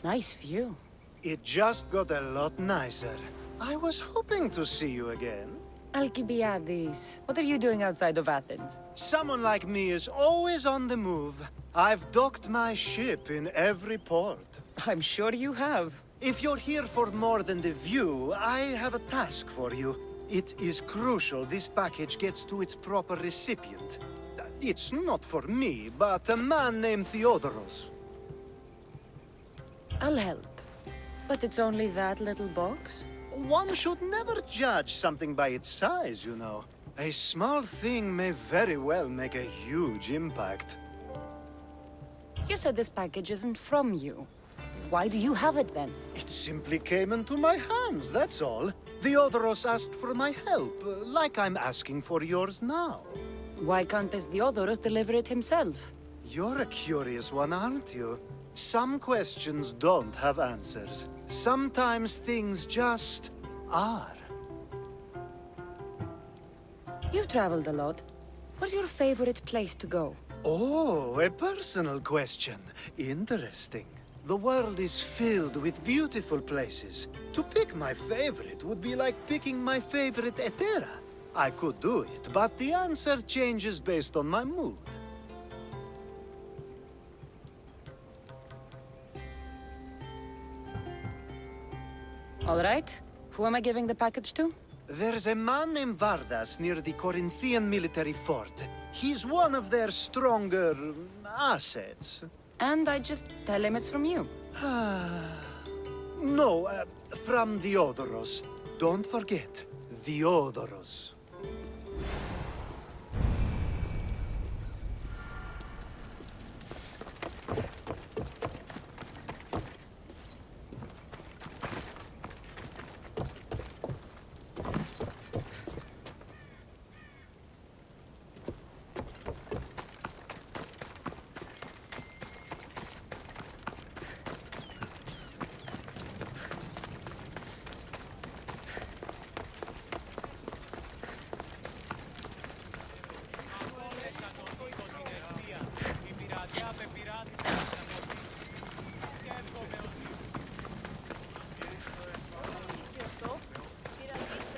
Nice view. It just got a lot nicer. I was hoping to see you again. Alcibiades, what are you doing outside of Athens? Someone like me is always on the move. I've docked my ship in every port. I'm sure you have. If you're here for more than the view, I have a task for you. It is crucial this package gets to its proper recipient. It's not for me, but a man named Theodoros. I'll help. But it's only that little box? One should never judge something by its size, you know. A small thing may very well make a huge impact. You said this package isn't from you. Why do you have it then? It simply came into my hands, that's all. Theodoros asked for my help, like I'm asking for yours now. Why can't this Theodoros deliver it himself? You're a curious one, aren't you? Some questions don't have answers. Sometimes things just are. You've traveled a lot. What's your favorite place to go? Oh, a personal question. Interesting. The world is filled with beautiful places. To pick my favorite would be like picking my favorite Etera. I could do it, but the answer changes based on my mood. All right. Who am I giving the package to? There's a man named Vardas near the Corinthian military fort. He's one of their stronger assets. And I just tell him it's from you. No, from Theodoros. Don't forget, Theodoros.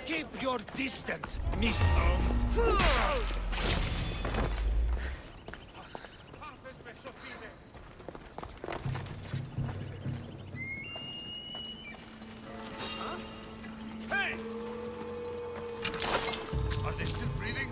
Keep your distance, mister. Hey! Are they still breathing?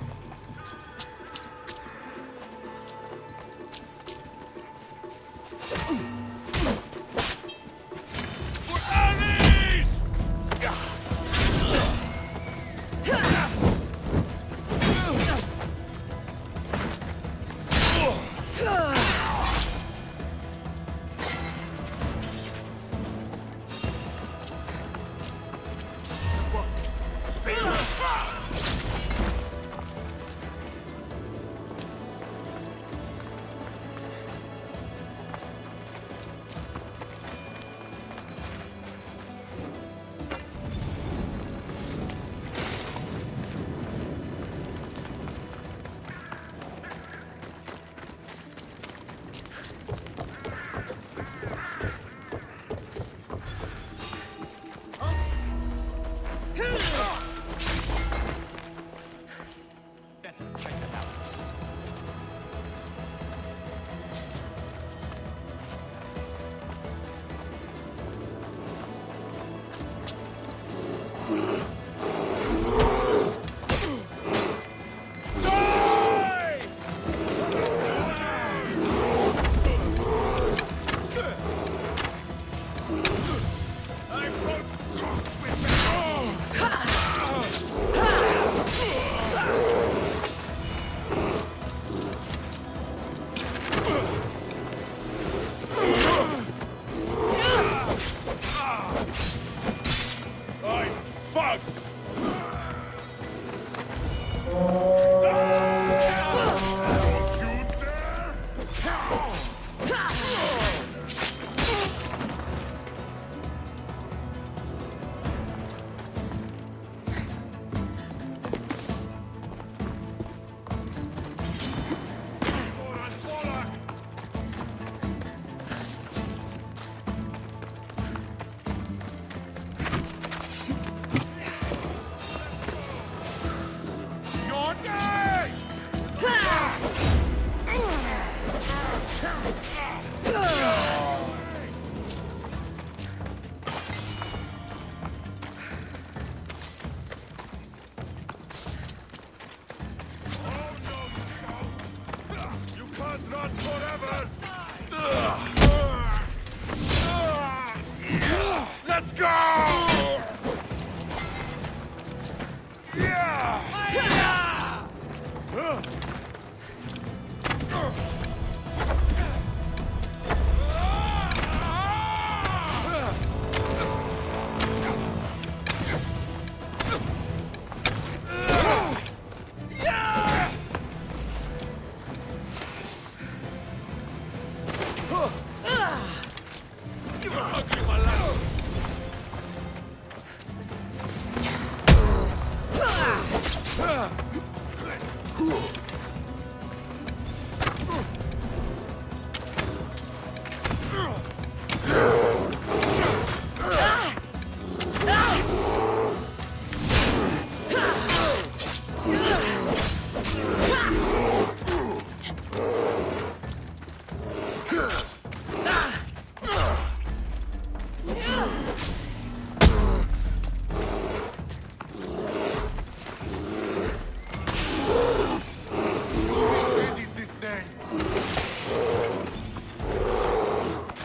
You can't run forever! Let's go! You're hungry, my lad! What is this name?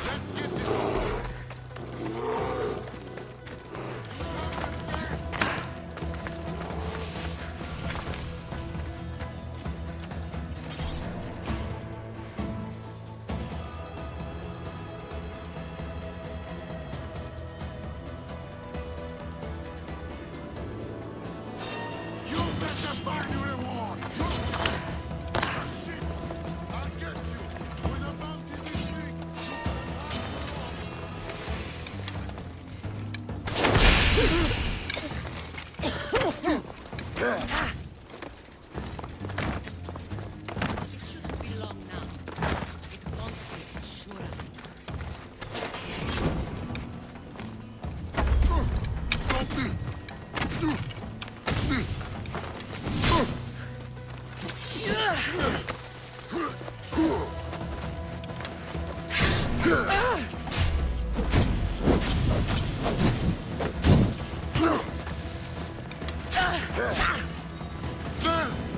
Let's get this over. You better find your reward! Shit! I'll get you! When a bounty this big, It shouldn't be long now. It won't be, sure. Stop me! There!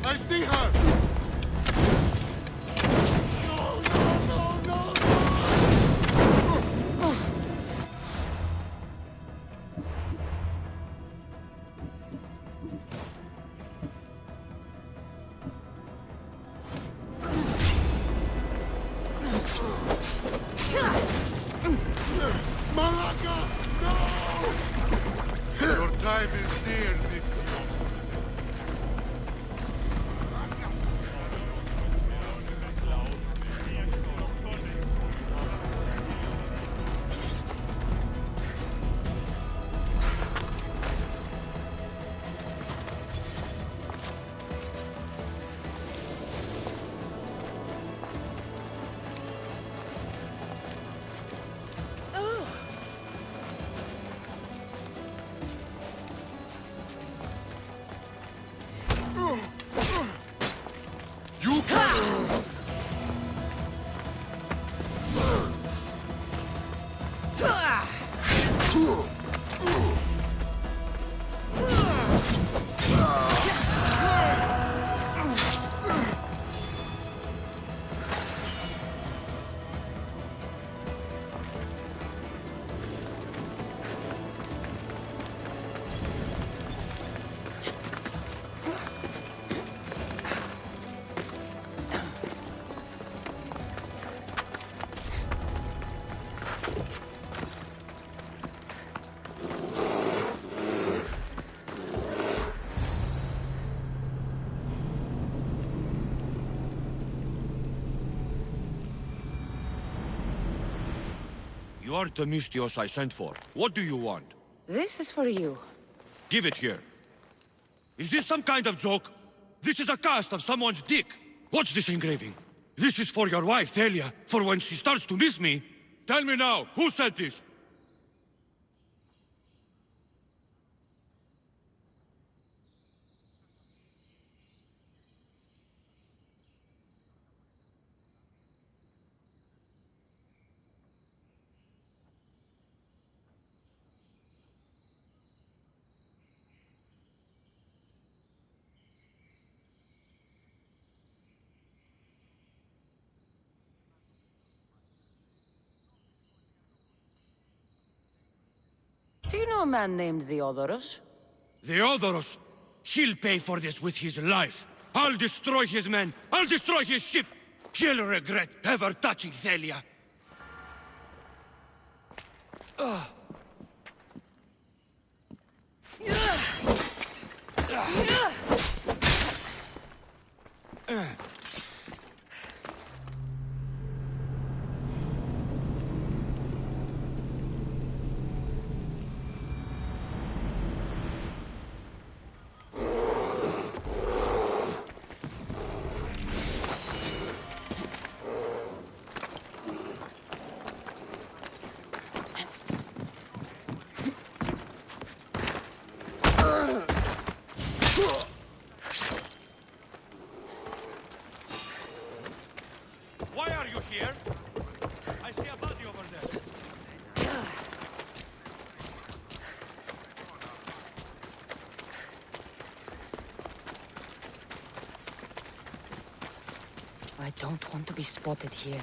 I see her! No, no, no, no! Malaka! No! Your time is near, Misthios. You can... You are the Mystios I sent for. What do you want? This is for you. Give it here. Is this some kind of joke? This is a cast of someone's dick. What's this engraving? This is for your wife, Thalia, for when she starts to miss me. Tell me now, who sent this? Do you know a man named Theodorus? Theodoros, he'll pay for this with his life. I'll destroy his men. I'll destroy his ship. He'll regret ever touching Thalia. Why are you here? I see a body over there. I don't want to be spotted here.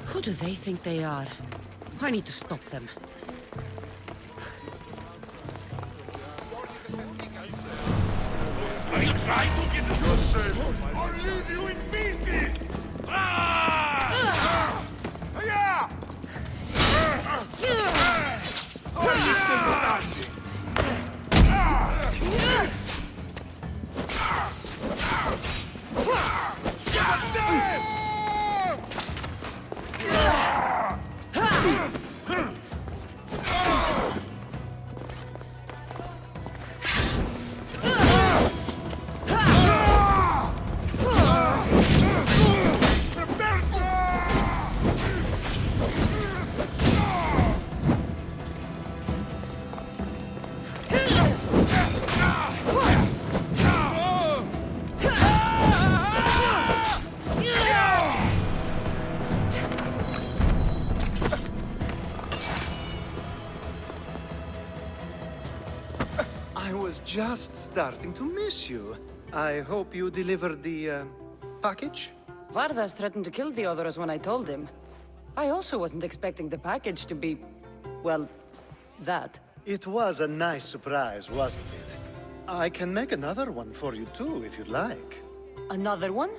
Who do they think they are? I need to stop them. Are you trying to get yourself? I'll leave you in pieces! Yeah! Are you still standing? Get them! I was just starting to miss you. I hope you delivered the, package? Vardas threatened to kill Theodorus when I told him. I also wasn't expecting the package to be... well, that. It was a nice surprise, wasn't it? I can make another one for you too, if you'd like. Another one?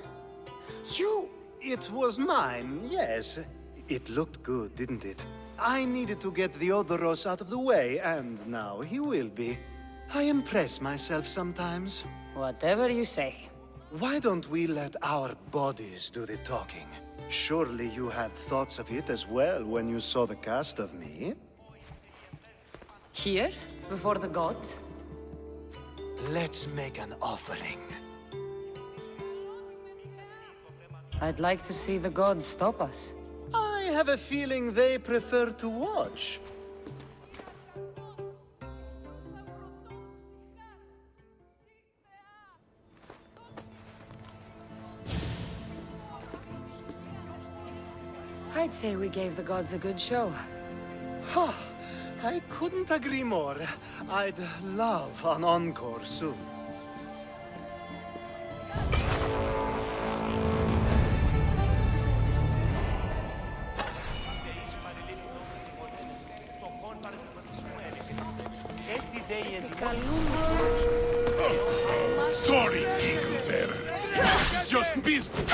You... It was mine, yes. It looked good, didn't it? I needed to get Theodoros out of the way, and now he will be. I impress myself sometimes. Whatever you say. Why don't we let our bodies do the talking? Surely you had thoughts of it as well when you saw the cast of me? Here? Before the gods? Let's make an offering. I'd like to see the gods stop us. I have a feeling they prefer to watch. I'd say we gave the gods a good show. Ha! I couldn't agree more. I'd love an encore soon. Sorry, Eagle Bear. It's just business.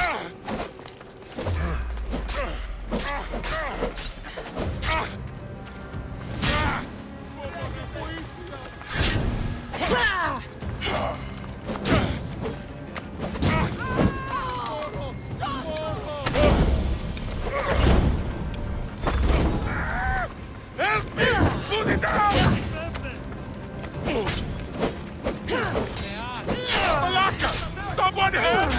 Help me! Put it down! Malaka! Someone help!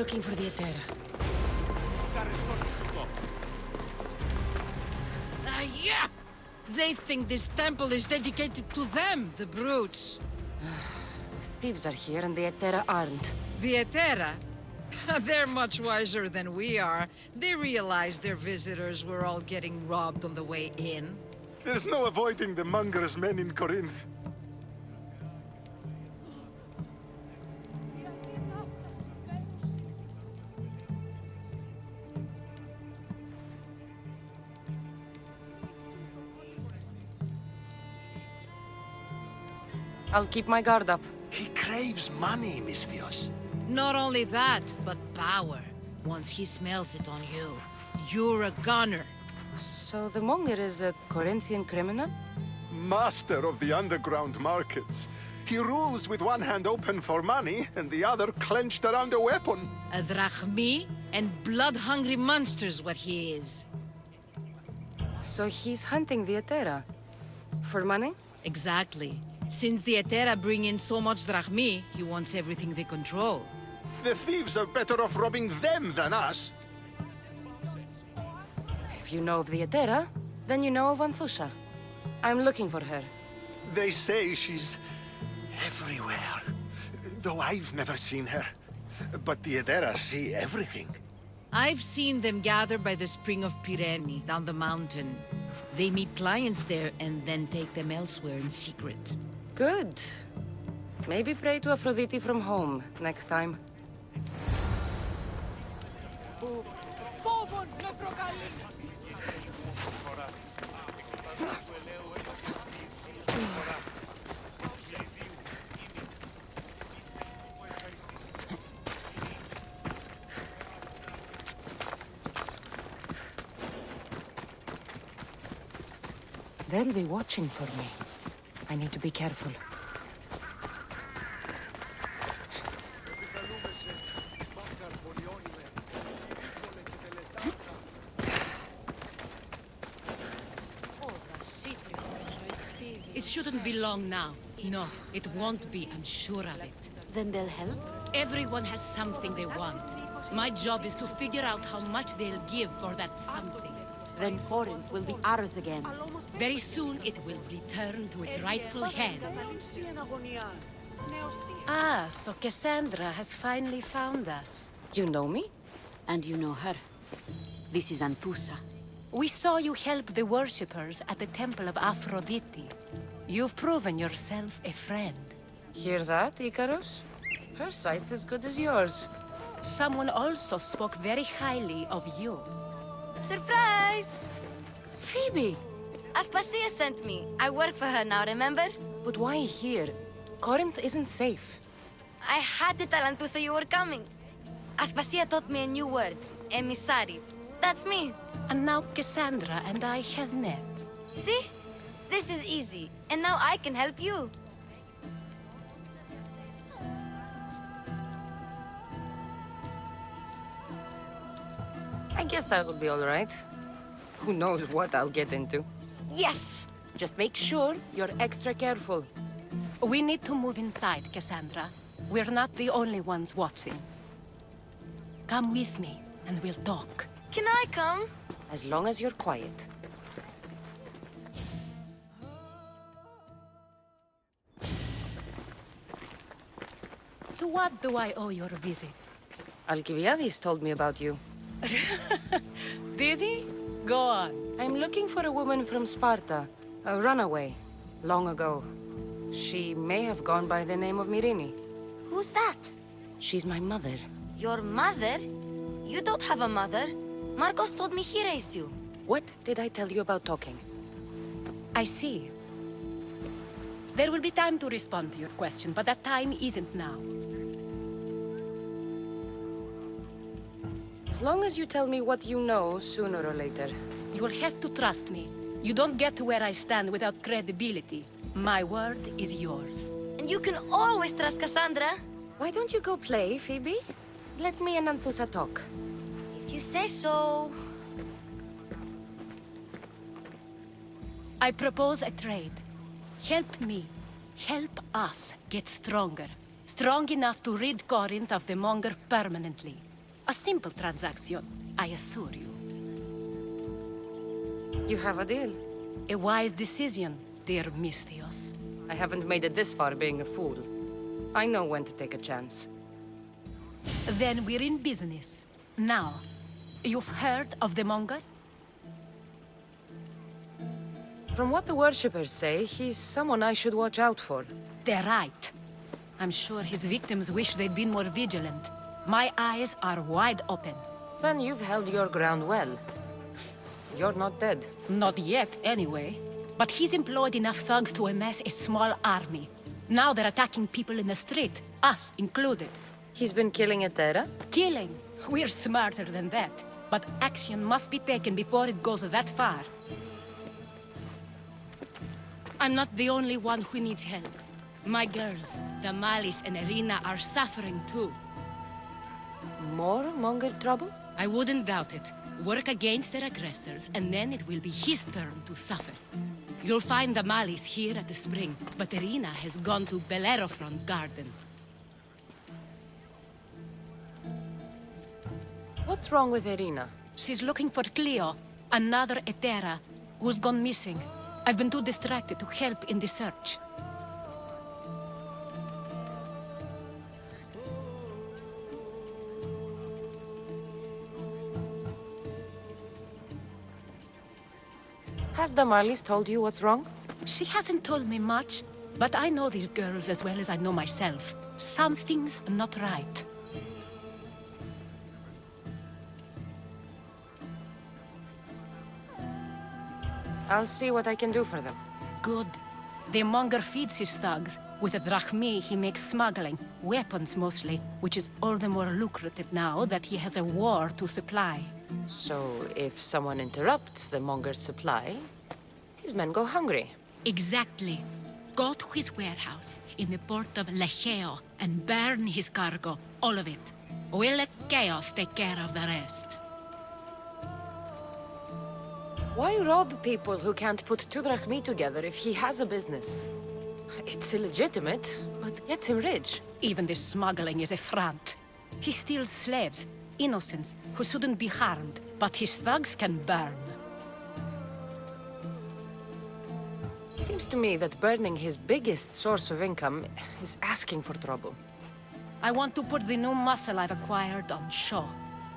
looking for the Etera. Yeah! They think this temple is dedicated to them, the brutes. Thieves are here and the Etera aren't. The Etera? They're much wiser than we are. They realized their visitors were all getting robbed on the way in. There's no avoiding the monger's men in Corinth. I'll keep my guard up. He craves money, Misthios. Not only that, but power. Once he smells it on you, you're a gunner. So the monger is a Corinthian criminal? Master of the underground markets. He rules with one hand open for money and the other clenched around a weapon. A drachmi and blood-hungry monster's what he is. So he's hunting the Etera. For money? Exactly. Since the Etera bring in so much drachmi, he wants everything they control. The thieves are better off robbing them than us. If you know of the Etera, then you know of Anthusa. I'm looking for her. They say she's everywhere, though I've never seen her. But the Edera see everything. I've seen them gather by the spring of Pirene, down the mountain. They meet clients there and then take them elsewhere in secret. Good. Maybe pray to Aphrodite from home next time. They'll be watching for me. I need to be careful. It shouldn't be long now. No, it won't be, I'm sure of it. Then they'll help? Everyone has something they want. My job is to figure out how much they'll give for that something. Then Corinth will be ours again. Very soon it will return to its rightful hands. Ah, so Cassandra has finally found us. You know me? And you know her. This is Anthusa. We saw you help the worshippers at the temple of Aphrodite. You've proven yourself a friend. Hear that, Icarus? Her sight's as good as yours. Someone also spoke very highly of you. Surprise! Phoebe! Aspasia sent me. I work for her now, remember? But why here? Corinth isn't safe. I had to tell Anthusa you were coming. Aspasia taught me a new word. Emissary. That's me. And now Cassandra and I have met. See? This is easy. And now I can help you. I guess that will be all right. Who knows what I'll get into. Yes! Just make sure you're extra careful. We need to move inside, Cassandra. We're not the only ones watching. Come with me, and we'll talk. Can I come? As long as you're quiet. To what do I owe your visit? Alcibiades told me about you. Did he? Go on. I'm looking for a woman from Sparta, a runaway, long ago. She may have gone by the name of Myrine. Who's that? She's my mother. Your mother? You don't have a mother. Marcos told me he raised you. What did I tell you about talking? I see. There will be time to respond to your question, but that time isn't now. As long as you tell me what you know, sooner or later. You'll have to trust me. You don't get to where I stand without credibility. My word is yours. And you can always trust Cassandra. Why don't you go play, Phoebe? Let me and Anthusa talk. If you say so. I propose a trade. Help me. Help us get stronger. Strong enough to rid Corinth of the monger permanently. A simple transaction, I assure you. You have a deal. A wise decision, dear Misthios. I haven't made it this far being a fool. I know when to take a chance. Then we're in business. Now, you've heard of the Monger? From what the worshippers say, he's someone I should watch out for. They're right. I'm sure his victims wish they'd been more vigilant. My eyes are wide open. Then you've held your ground well. You're not dead. Not yet, anyway. But he's employed enough thugs to amass a small army. Now they're attacking people in the street, us included. He's been killing Etera? Killing. We're smarter than that. But action must be taken before it goes that far. I'm not the only one who needs help. My girls, Damalis and Irina, are suffering too. More Monger trouble? I wouldn't doubt it. Work against their aggressors, and then it will be his turn to suffer. You'll find Damalis here at the spring, but Irina has gone to Bellerophon's garden. What's wrong with Irina? She's looking for Cleo, another Etera, who's gone missing. I've been too distracted to help in the search. Has Damalis told you what's wrong? She hasn't told me much, but I know these girls as well as I know myself. Something's not right. I'll see what I can do for them. Good. The Monger feeds his thugs. With the drachmi, he makes smuggling. Weapons, mostly, which is all the more lucrative now that he has a war to supply. So, if someone interrupts the Monger's supply, his men go hungry. Exactly. Go to his warehouse in the port of Lecheo and burn his cargo, all of it. We'll let chaos take care of the rest. Why rob people who can't put two drachmi together if he has a business? It's illegitimate, but gets him rich. Even the smuggling is a front. He steals slaves, innocents, who shouldn't be harmed, but his thugs can burn. Seems to me that burning his biggest source of income is asking for trouble. I want to put the new muscle I've acquired on show.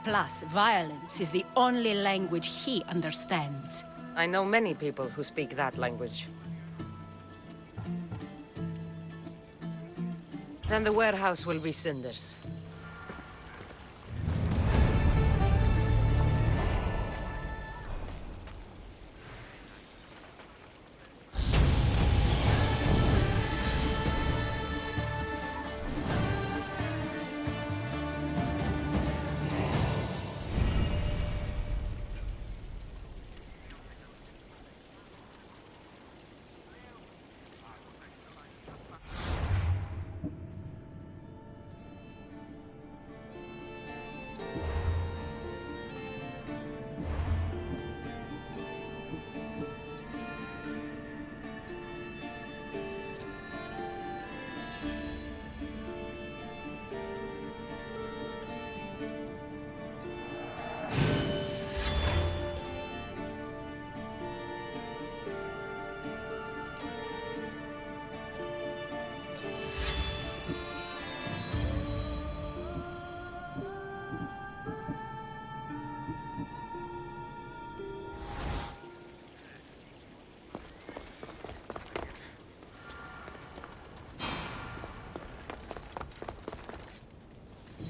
Plus, violence is the only language he understands. I know many people who speak that language. Then the warehouse will be cinders.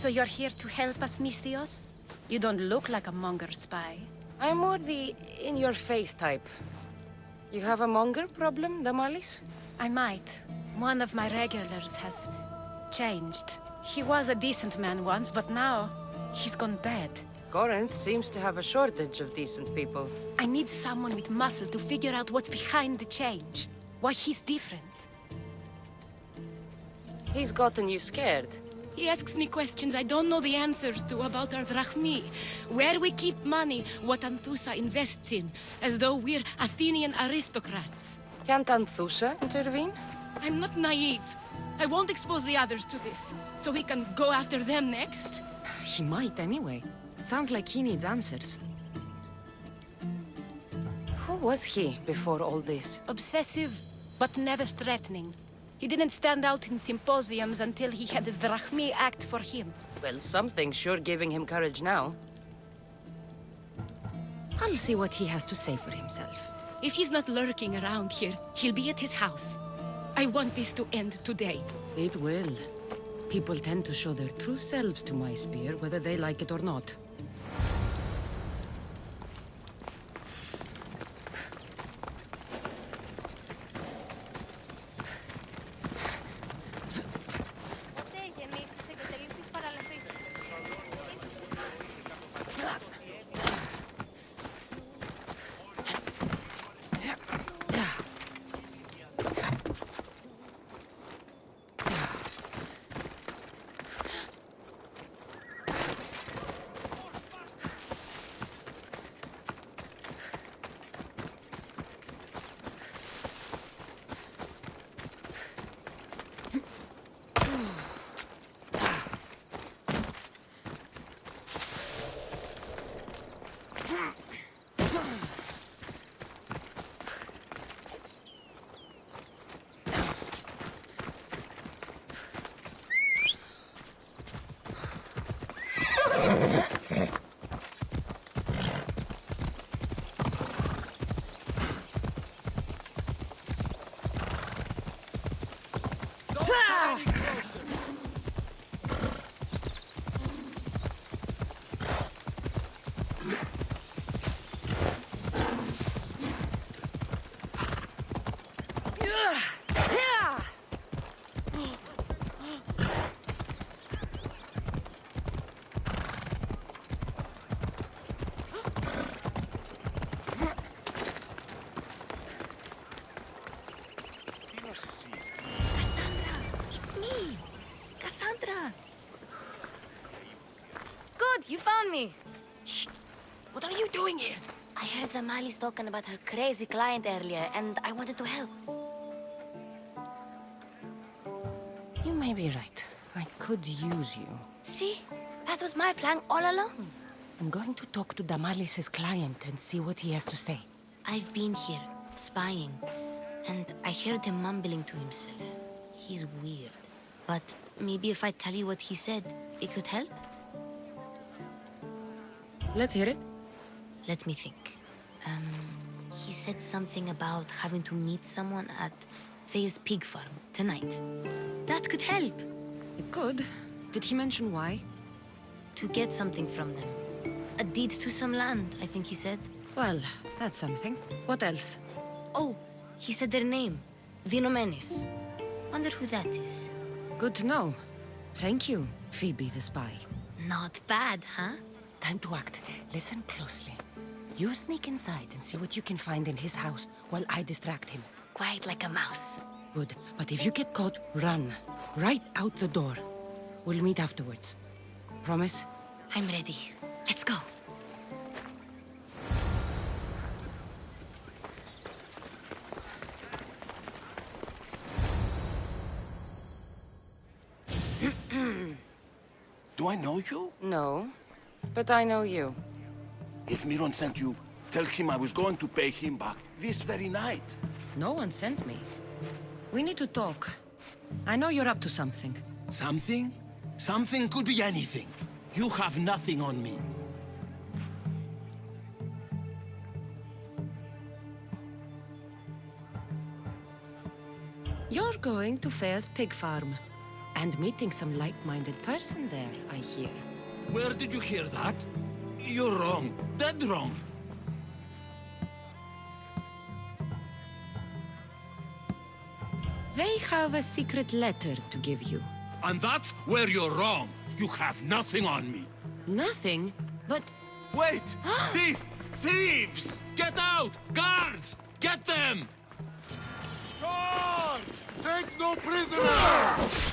So you're here to help us, Misthios? You don't look like a Monger spy. I'm more the in-your-face type. You have a Monger problem, Damalis? I might. One of my regulars has changed. He was a decent man once, but now he's gone bad. Corinth seems to have a shortage of decent people. I need someone with muscle to figure out what's behind the change. Why he's different. He's gotten you scared. He asks me questions I don't know the answers to about our drachmi. Where we keep money, what Anthusa invests in. As though we're Athenian aristocrats. Can't Anthusa intervene? I'm not naive. I won't expose the others to this. So he can go after them next? He might anyway. Sounds like he needs answers. Who was he before all this? Obsessive, but never threatening. He didn't stand out in symposiums until he had his Drachmi act for him. Well, something's sure giving him courage now. I'll see what he has to say for himself. If he's not lurking around here, he'll be at his house. I want this to end today. It will. People tend to show their true selves to my spear, whether they like it or not. Good, you found me. Shh! What are you doing here? I heard the Mali's talking about her crazy client earlier, and I wanted to help. You may be right. I could use you. See? That was my plan all along. I'm going to talk to Damalis's client and see what he has to say. I've been here, spying, and I heard him mumbling to himself. He's weird. But maybe if I tell you what he said, it could help? Let's hear it. Let me think. He said something about having to meet someone at Faye's pig farm tonight. That could help. It could. Did he mention why? To get something from them. A deed to some land, I think he said. Well, that's something. What else? Oh, he said their name. Vinomenes. Wonder who that is. Good to know. Thank you, Phoebe the spy. Not bad, huh? Time to act. Listen closely. You sneak inside and see what you can find in his house while I distract him. Quiet like a mouse. Good. But if you get caught, run. Right out the door. We'll meet afterwards. Promise? I'm ready. Let's go. Do I know you? No. But I know you. If Miron sent you, tell him I was going to pay him back this very night. No one sent me. We need to talk. I know you're up to something. Something? Something could be anything. You have nothing on me. You're going to Faye's pig farm. And meeting some like-minded person there, I hear. Where did you hear that? You're wrong. Dead wrong. They have a secret letter to give you. And that's where you're wrong. You have nothing on me. Nothing, but... Wait! Thief! Thieves! Get out! Guards! Get them! Charge! Take no prisoners!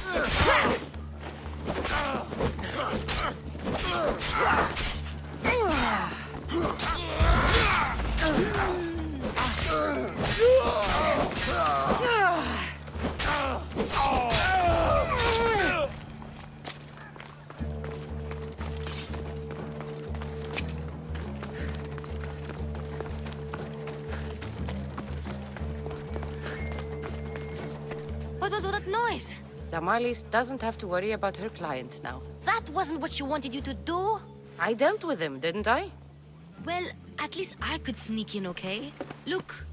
What was all that noise? Damalis doesn't have to worry about her client now. That wasn't what she wanted you to do. I dealt with him, didn't I? Well, at least I could sneak in, okay? Look,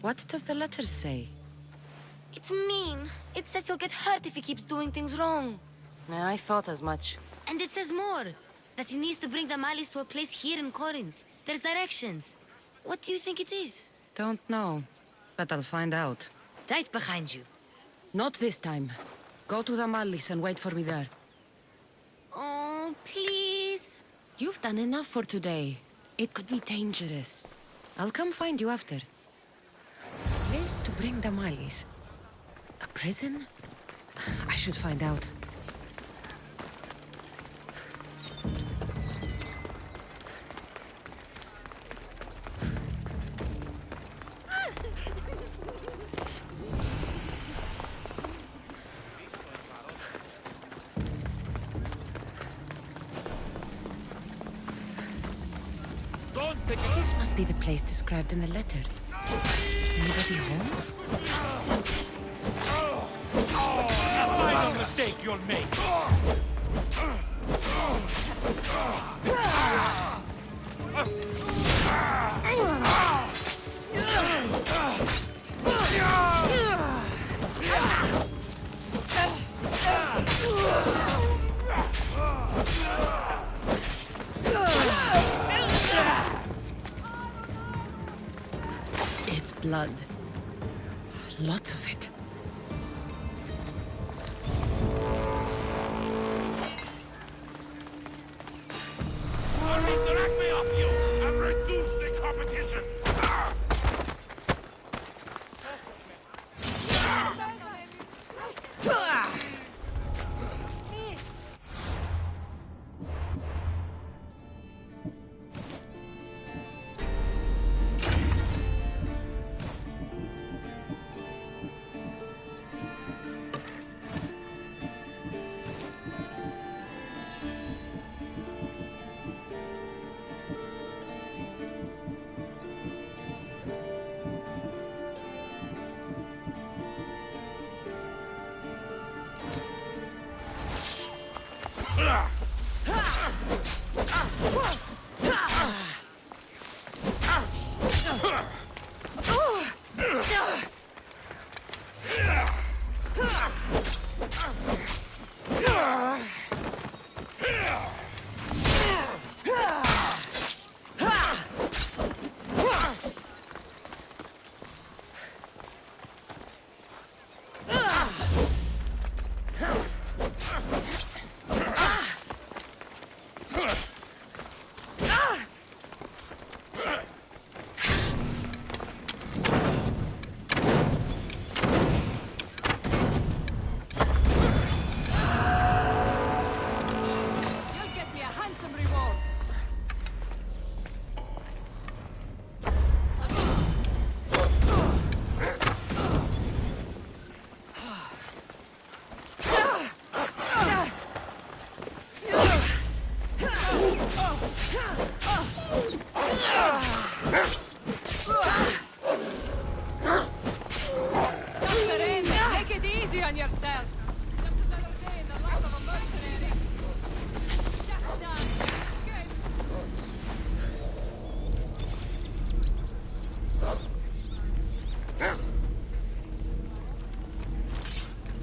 What does the letter say? it's mean. It says he'll get hurt if he keeps doing things wrong. I thought as much. And it says more. That he needs to bring the Malis to a place here in Corinth. There's directions. What do you think it is? Don't know, but I'll find out. Right behind you. Not this time. Go to the Mallis and wait for me there. Oh, please. You've done enough for today. It could be dangerous. I'll come find you after. Place to bring the Mallis. A prison? I should find out. This must be the place described in the letter. Anybody home? Final mistake you'll make. It's blood. Lots of it. Direct me off you and reduce the competition.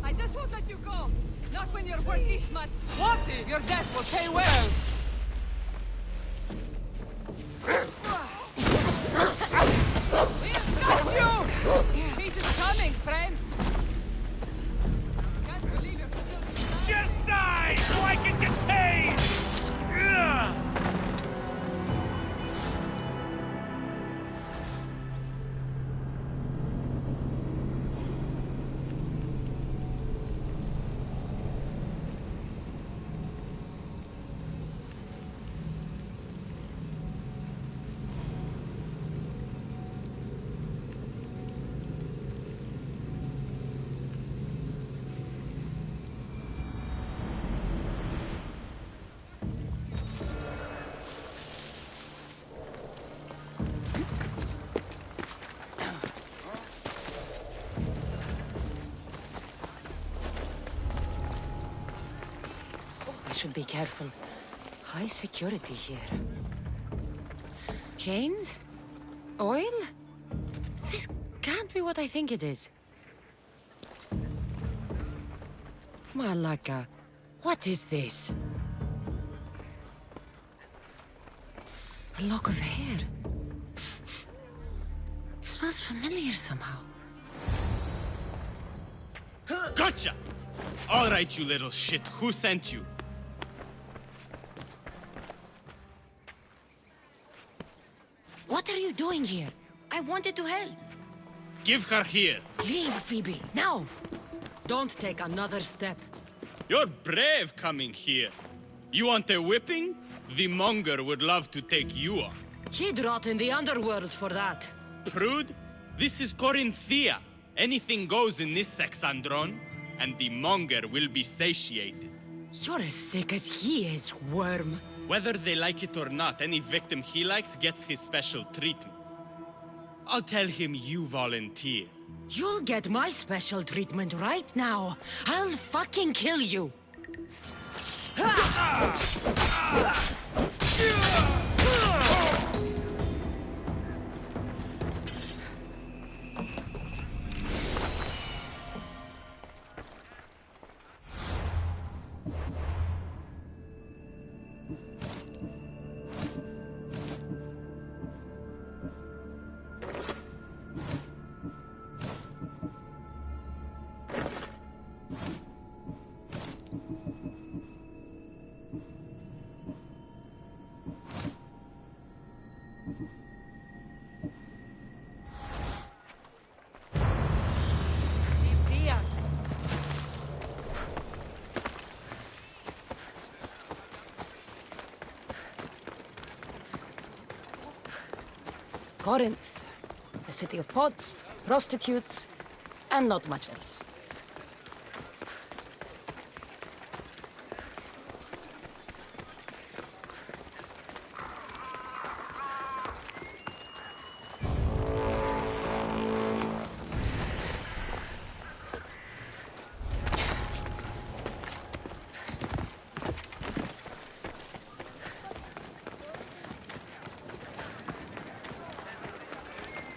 I just won't let you go. Not when you're worth this much. What? Your death will pay well. We've got you! Peace is coming, friend. Can't believe you're still standing. Just die so I can get paid! Ugh. should be careful. High security here. Chains? Oil? This can't be what I think it is. Malaka, what is this? A lock of hair. It smells familiar somehow. Gotcha! All right, you little shit. Who sent you? What are you doing here? I wanted to help. Give her here. Leave, Phoebe, now! Don't take another step. You're brave coming here. You want a whipping? The monger would love to take you on. He'd rot in the underworld for that. Prude, this is Corinthia. Anything goes in this Sexandron, and the monger will be satiated. You're as sick as he is, worm. Whether they like it or not, any victim he likes gets his special treatment. I'll tell him you volunteer. You'll get my special treatment right now. I'll fucking kill you. Corinth, a city of pots, prostitutes, and not much else.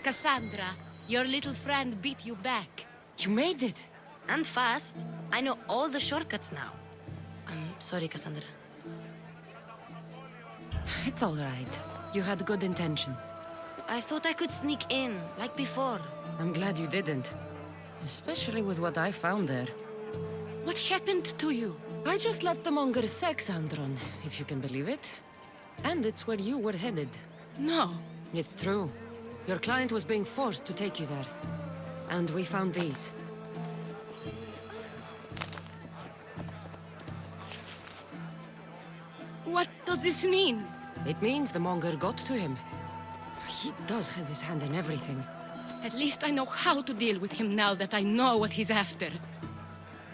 Cassandra, your little friend beat you back. You made it. And fast. I know all the shortcuts now. I'm sorry, Cassandra. It's all right. You had good intentions. I thought I could sneak in, like before. I'm glad you didn't. Especially with what I found there. What happened to you? I just left the monger's Sexandron, if you can believe it. And it's where you were headed. No. It's true. Your client was being forced to take you there. And we found these. What does this mean? It means the monger got to him. He does have his hand in everything. At least I know how to deal with him now that I know what he's after.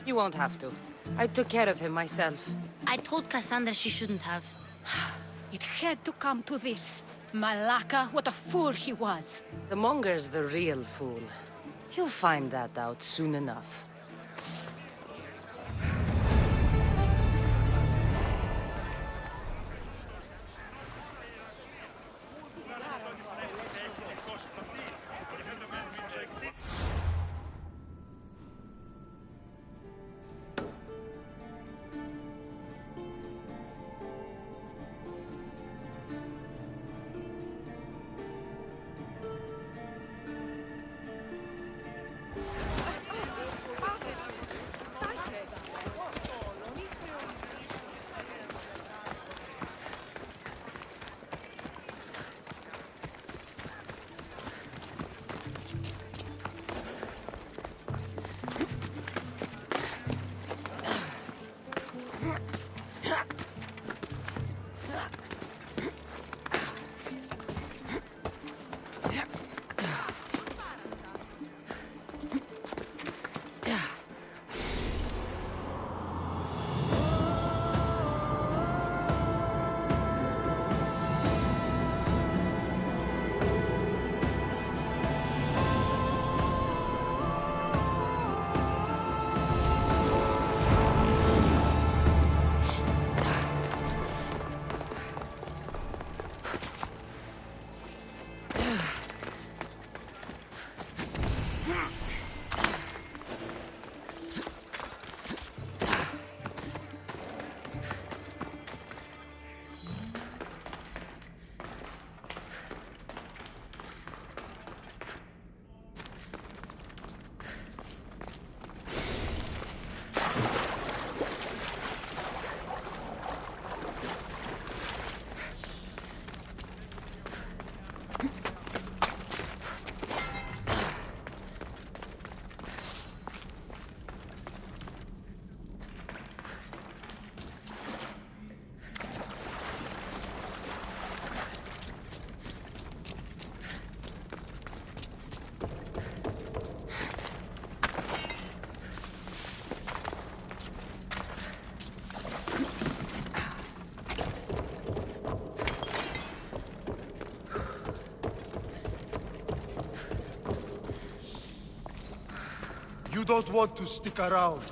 You won't have to. I took care of him myself. I told Cassandra she shouldn't have. It had to come to this. Malaka, what a fool he was. The monger's the real fool. He'll find that out soon enough. You don't want to stick around.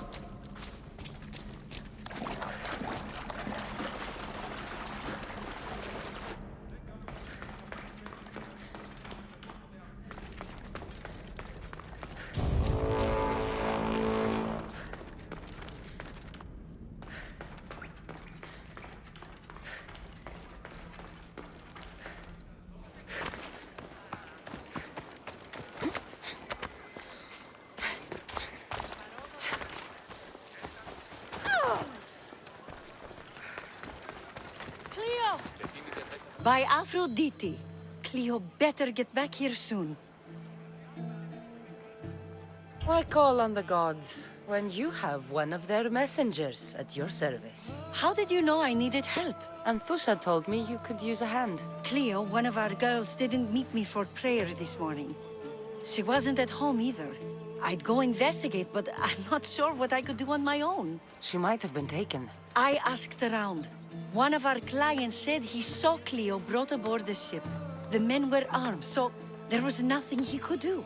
By Aphrodite. Cleo better get back here soon. Why call on the gods when you have one of their messengers at your service? How did you know I needed help? Anthusa told me you could use a hand. Cleo, one of our girls, didn't meet me for prayer this morning. She wasn't at home either. I'd go investigate, but I'm not sure what I could do on my own. She might have been taken. I asked around. One of our clients said he saw Cleo brought aboard the ship. The men were armed, so there was nothing he could do.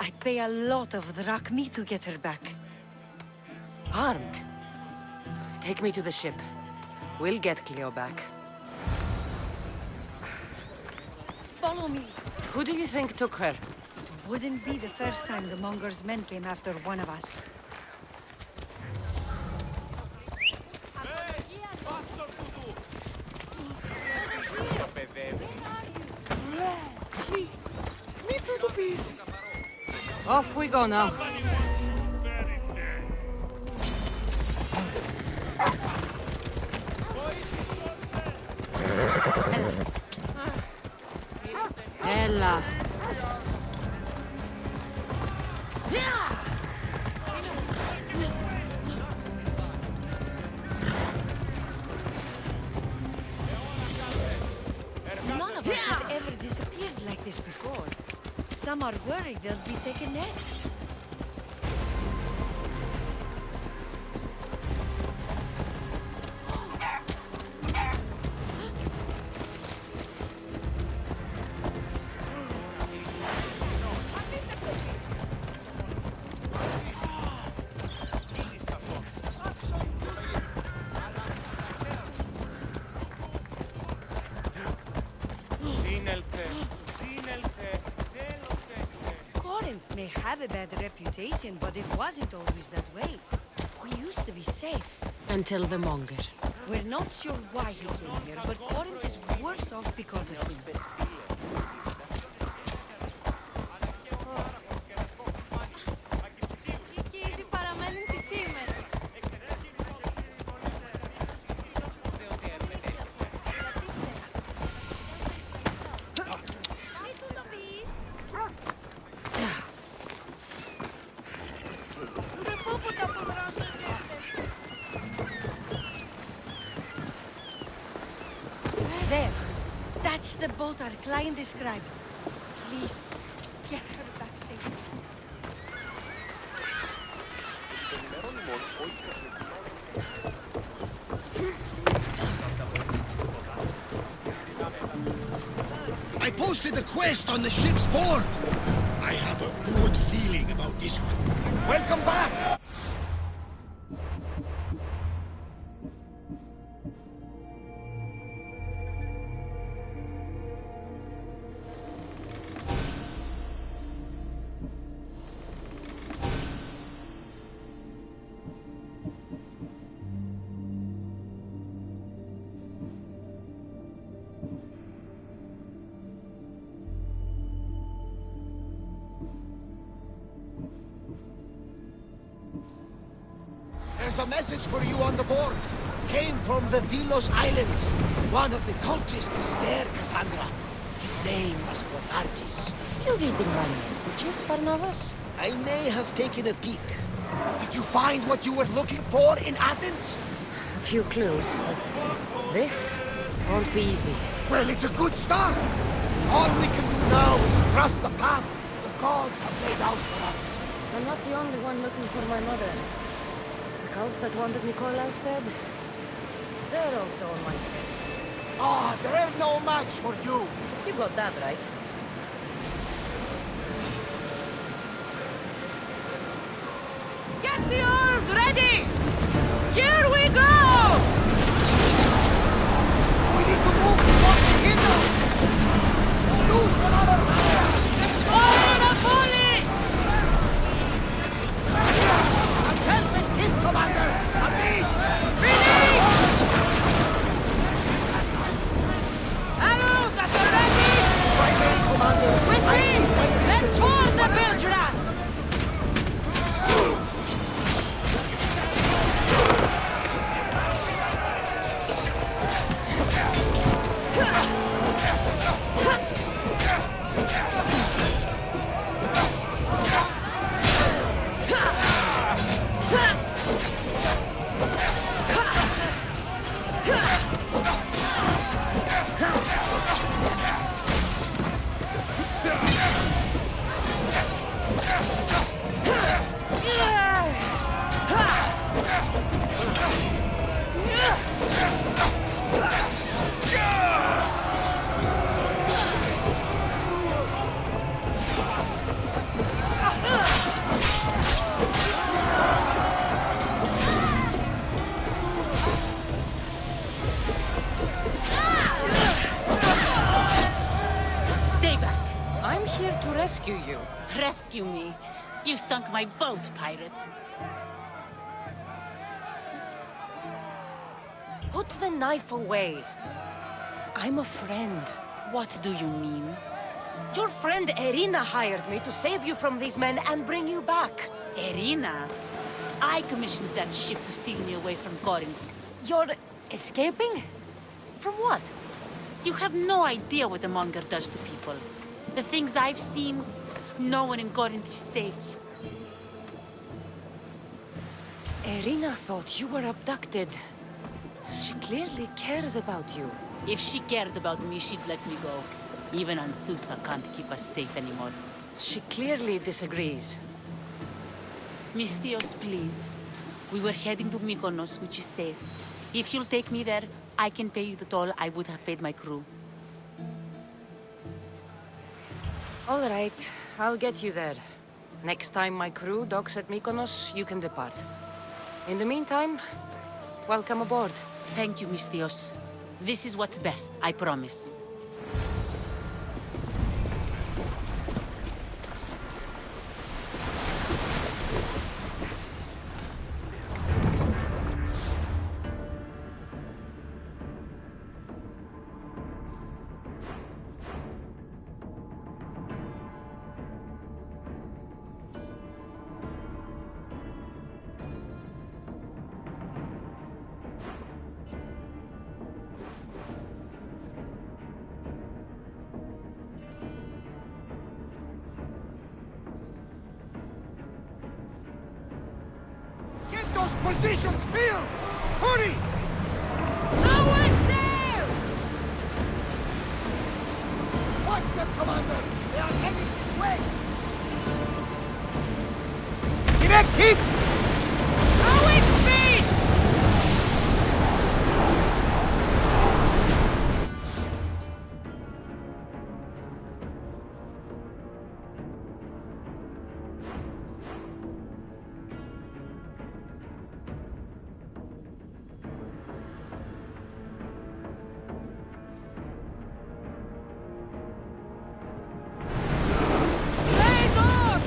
I'd pay a lot of drachmi to get her back. Armed? Take me to the ship. We'll get Cleo back. Follow me. Who do you think took her? It wouldn't be the first time the Monger's men came after one of us. Off we go now. Ella. None of us have ever disappeared like this before. Some are worried they'll be taken next. Corinth may have a bad reputation, but it wasn't always that way. We used to be safe. Until the Monger. We're not sure why he came here, but Corinth is worse off because of him. There. That's the boat our client described. Please, get her back safely. I posted a quest on the ship's board. I have a good feeling about this one. Welcome back! There's a message for you on the board. Came from the Vilos Islands. One of the cultists is there, Cassandra. His name is Botharkis. You reading my messages, Barnabas? I may have taken a peek. Did you find what you were looking for in Athens? A few clues, but this won't be easy. Well, it's a good start. All we can do now is trust the path the gods have laid out for us. I'm not the only one looking for my mother. The cult that wanted Nikolaus dead, they're also on my trail. Ah, they're no match for you. You got that right. here to rescue you. Rescue me. You sunk my boat, pirate. Put the knife away. I'm a friend. What do you mean? Your friend Irina hired me to save you from these men and bring you back. Irina? I commissioned that ship to steal me away from Corinth. You're escaping? From what? You have no idea what the Monger does to people. The things I've seen, no one in Corinth is safe. Irina thought you were abducted. She clearly cares about you. If she cared about me, she'd let me go. Even Anthusa can't keep us safe anymore. She clearly disagrees. Mystios, please. We were heading to Mykonos, which is safe. If you'll take me there, I can pay you the toll I would have paid my crew. All right, I'll get you there. Next time my crew docks at Mykonos, you can depart. In the meantime, welcome aboard. Thank you, Mystios. This is what's best, I promise. Get those positions filled! Hurry! No one's there! Watch them, Commander! They are heading this way! Direct hit! Go in speed! Blaze off!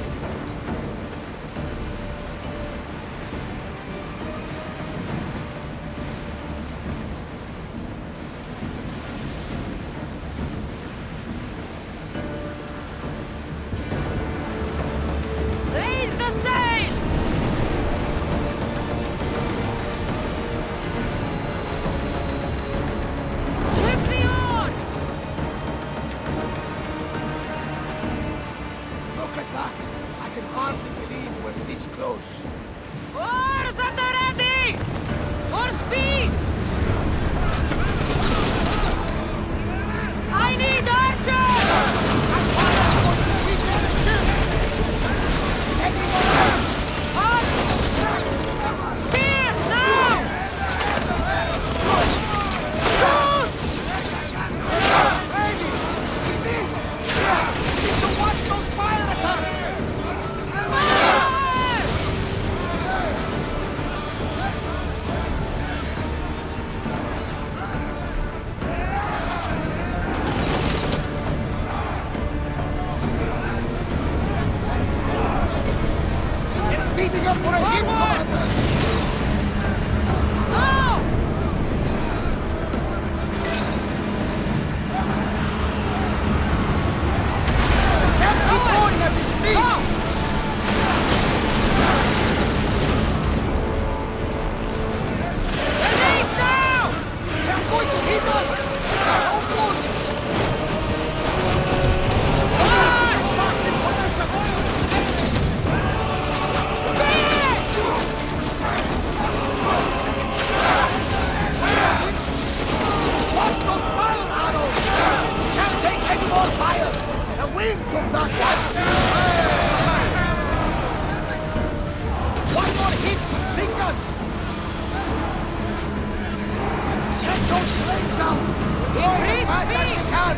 Raise the sail! Ship the oar! Look at that! I can hardly believe we're this close. Oars at the ready! For speed! I need archers! Spears now! Shoot! Ready! This! Need to watch those fire attacks! They're speeding up for a hit, Commander! Now! Can't keep going at this speed! Release now! They're going to hit us! Don't lose it! Back in position! Watch those fire arrows! Can't take any more fire! The wind took that one! One more hit could sink us! Get those flames out! Going as fast as we can!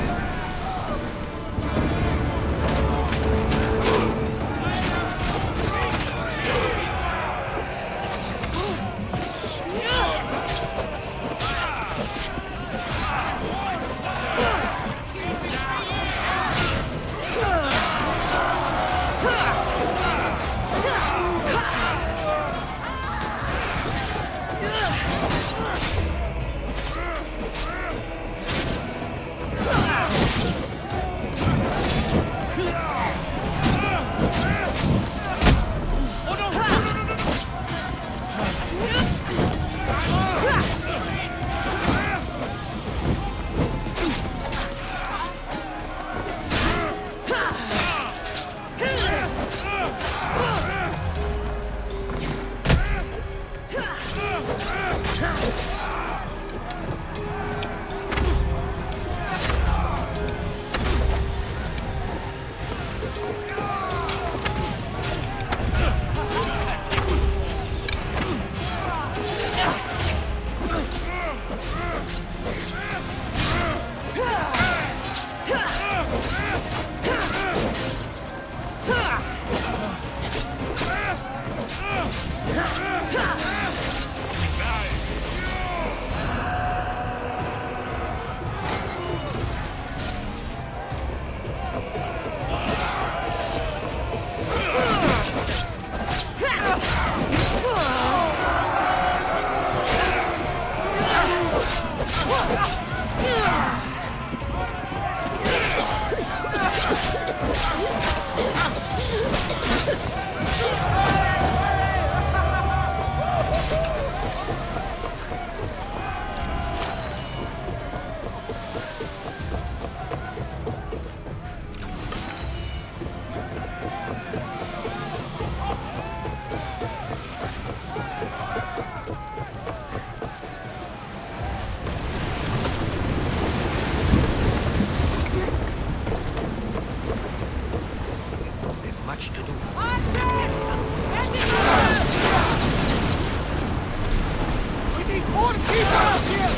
There's much to do. We need more people up here!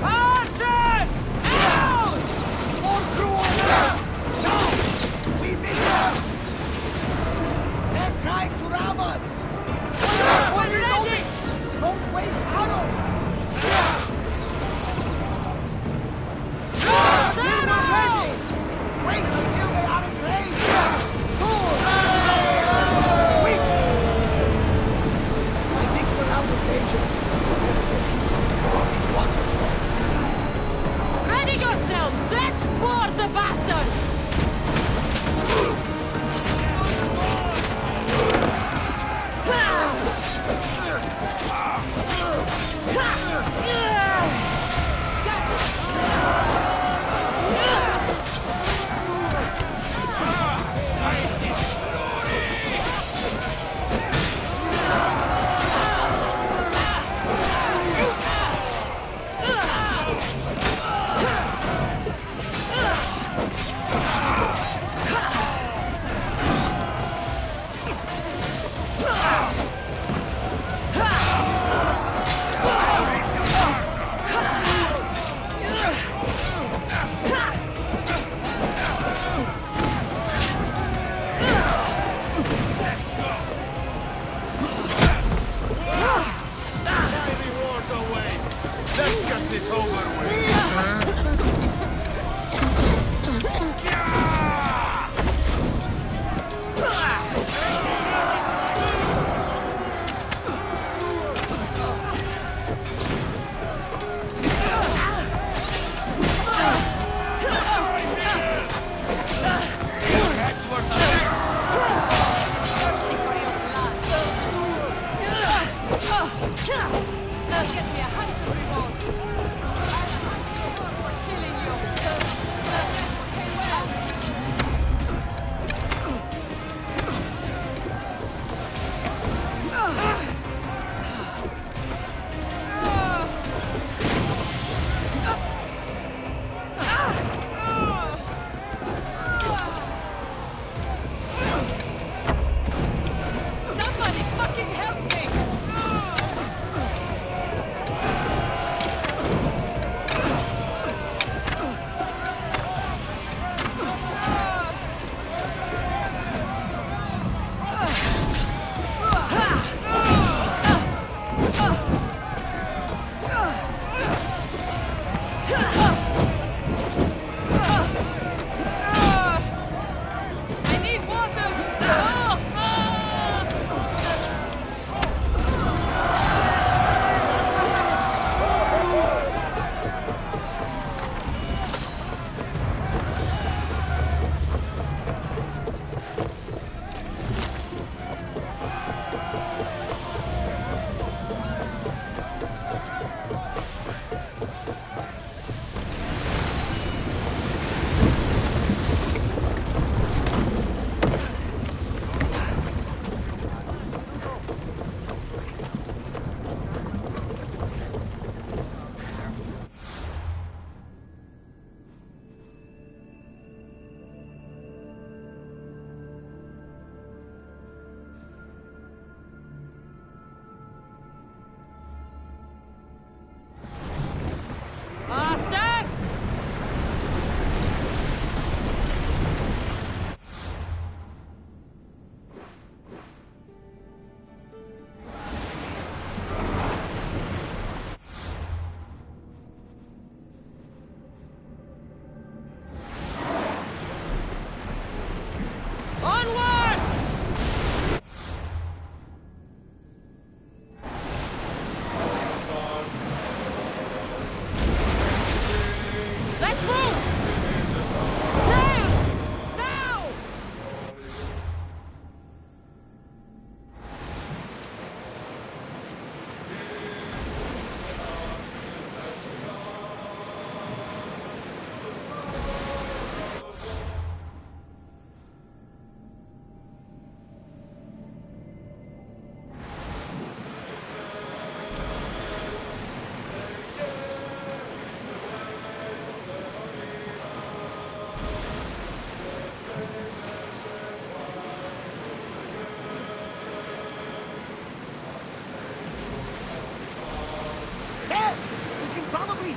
Archers! Out! More crew over! No! We missed them! They're trying to rob us! When ready! Don't waste arrows! Wait until they are in range! Good! Wait! I think we're out of danger. Better get to all these waters. Ready yourselves! Let's board the bastards!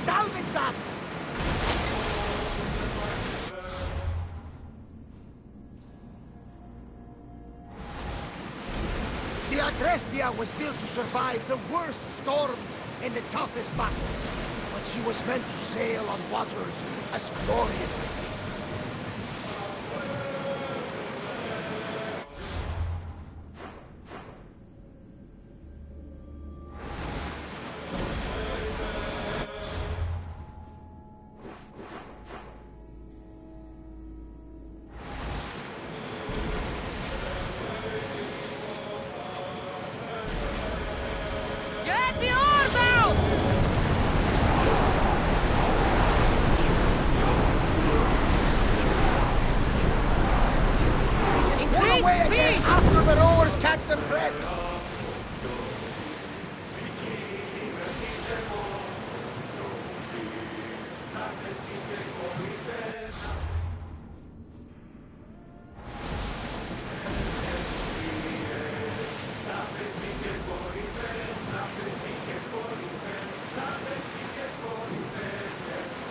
salvage that! The Agrestia was built to survive the worst storms and the toughest battles, but she was meant to sail on waters as glorious as this. Get the oars out! Pull away again after the rowers catch their breath!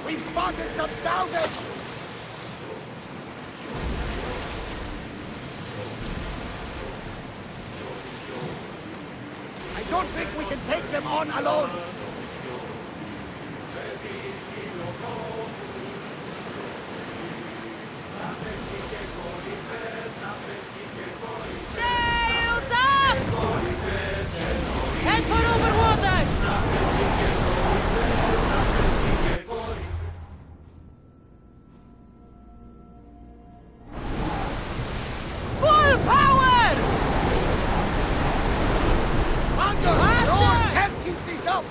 We've spotted some salvage! I don't think we can take them on alone. Sails up! Head for over water! Full power! Master! The rowers can't keep this up!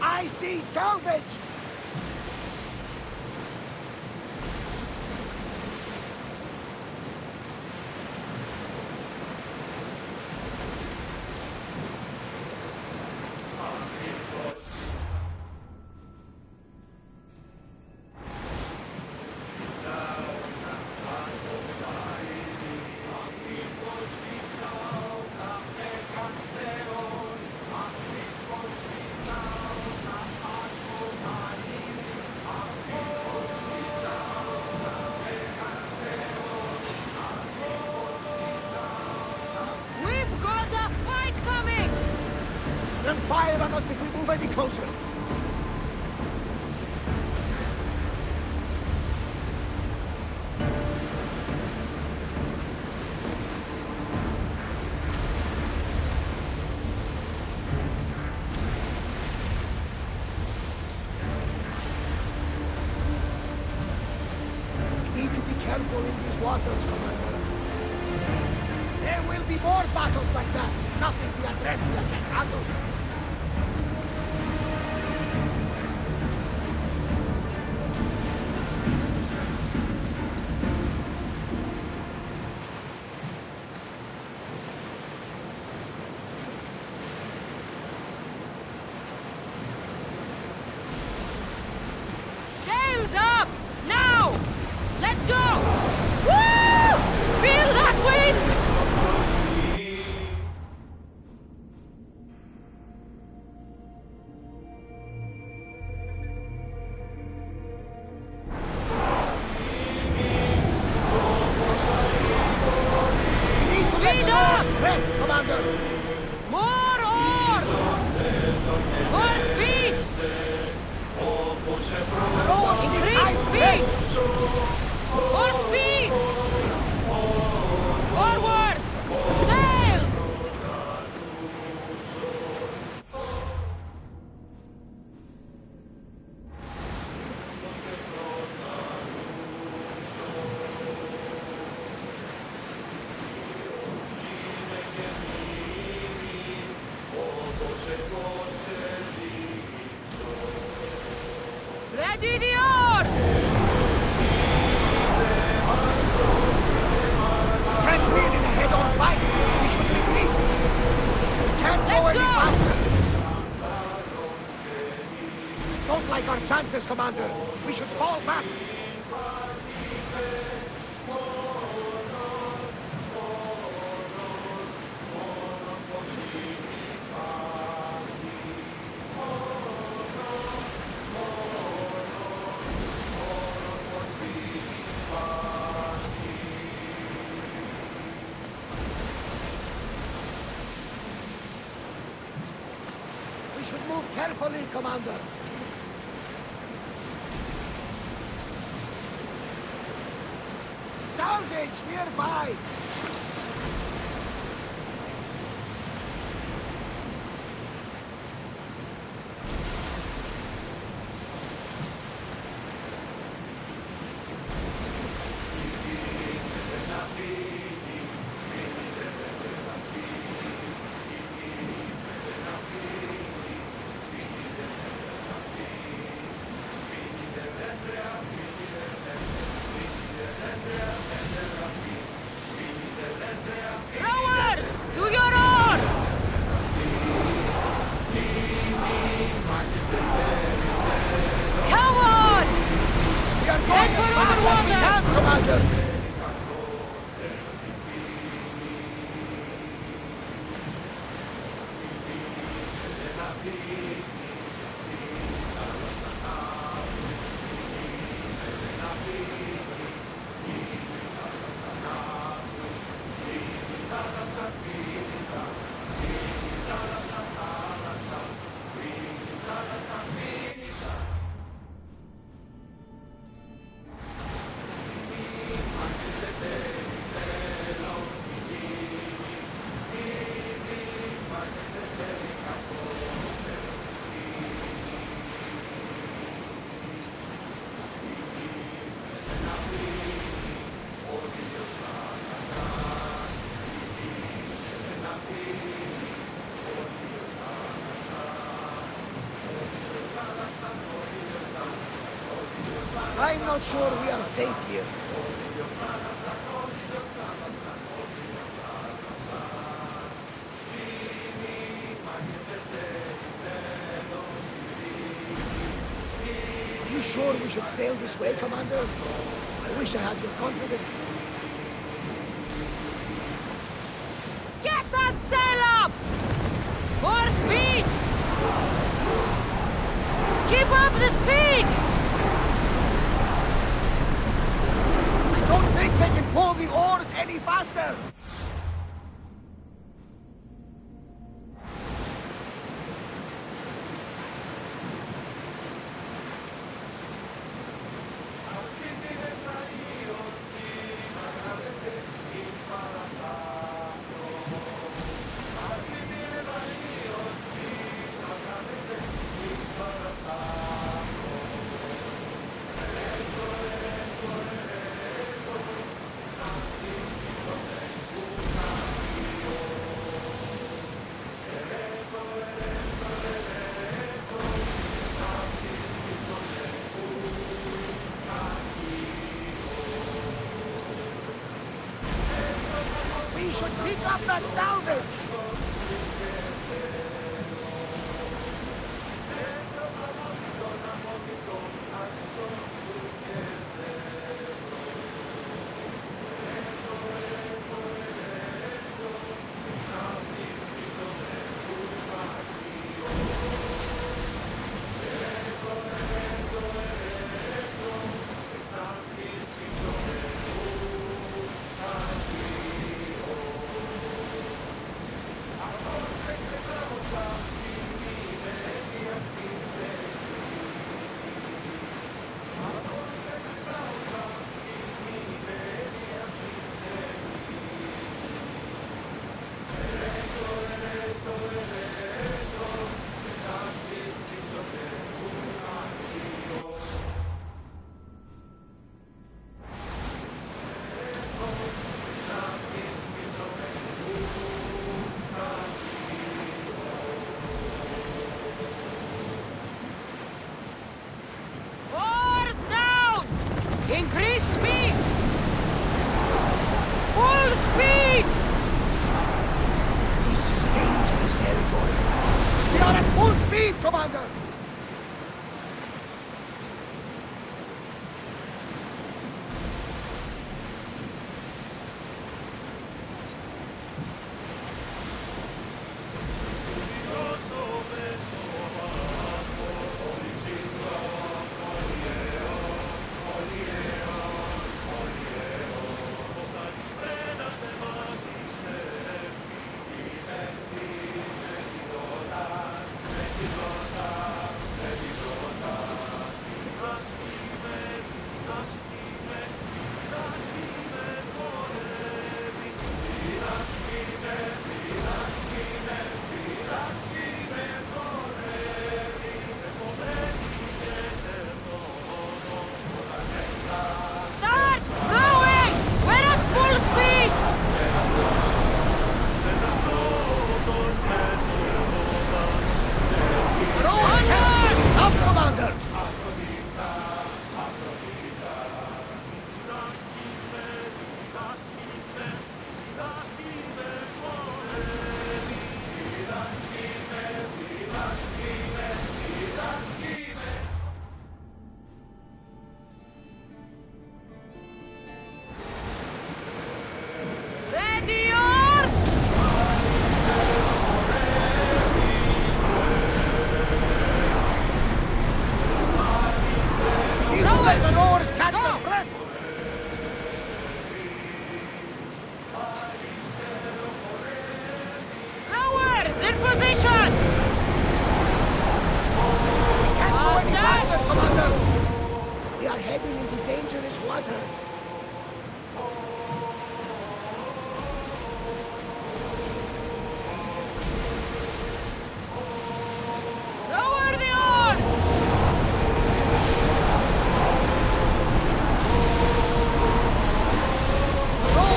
I see salvage! We've got a fight coming! They'll fire on us if we move any closer. We need to be careful in these waters, Commander. There will be more battles like that. Nothing the Agrestia can handle. Sails up! Now! Let's go! Woo! Feel that wind! Speed up! Yes, Commander! More oars! More speed! Increase speed! More speed! Forward! Sails! Ready the oars! Can't win in a head-on fight. We should retreat. We can't go any faster. Don't like our chances, Commander. We should fall back. We should move carefully, Commander. Salvage nearby! Rowers! To your oars! Come on! We are going Head as for fast as we overwater! can, Commander! I'm not sure we are safe here. Are you sure we should sail this way, Commander? I wish I had your confidence. Get that sail up! More speed! Keep up the speed! I don't think they can pull the oars any faster! We should pick up that salvage! speed, Commander! Start rowing! We're at full speed! Up, Commander! Ready yours! Need to let the oars catch their breath! Rowers, in position! Can't go any Faster! faster, Commander! We are heading into dangerous waters. Lower the oars!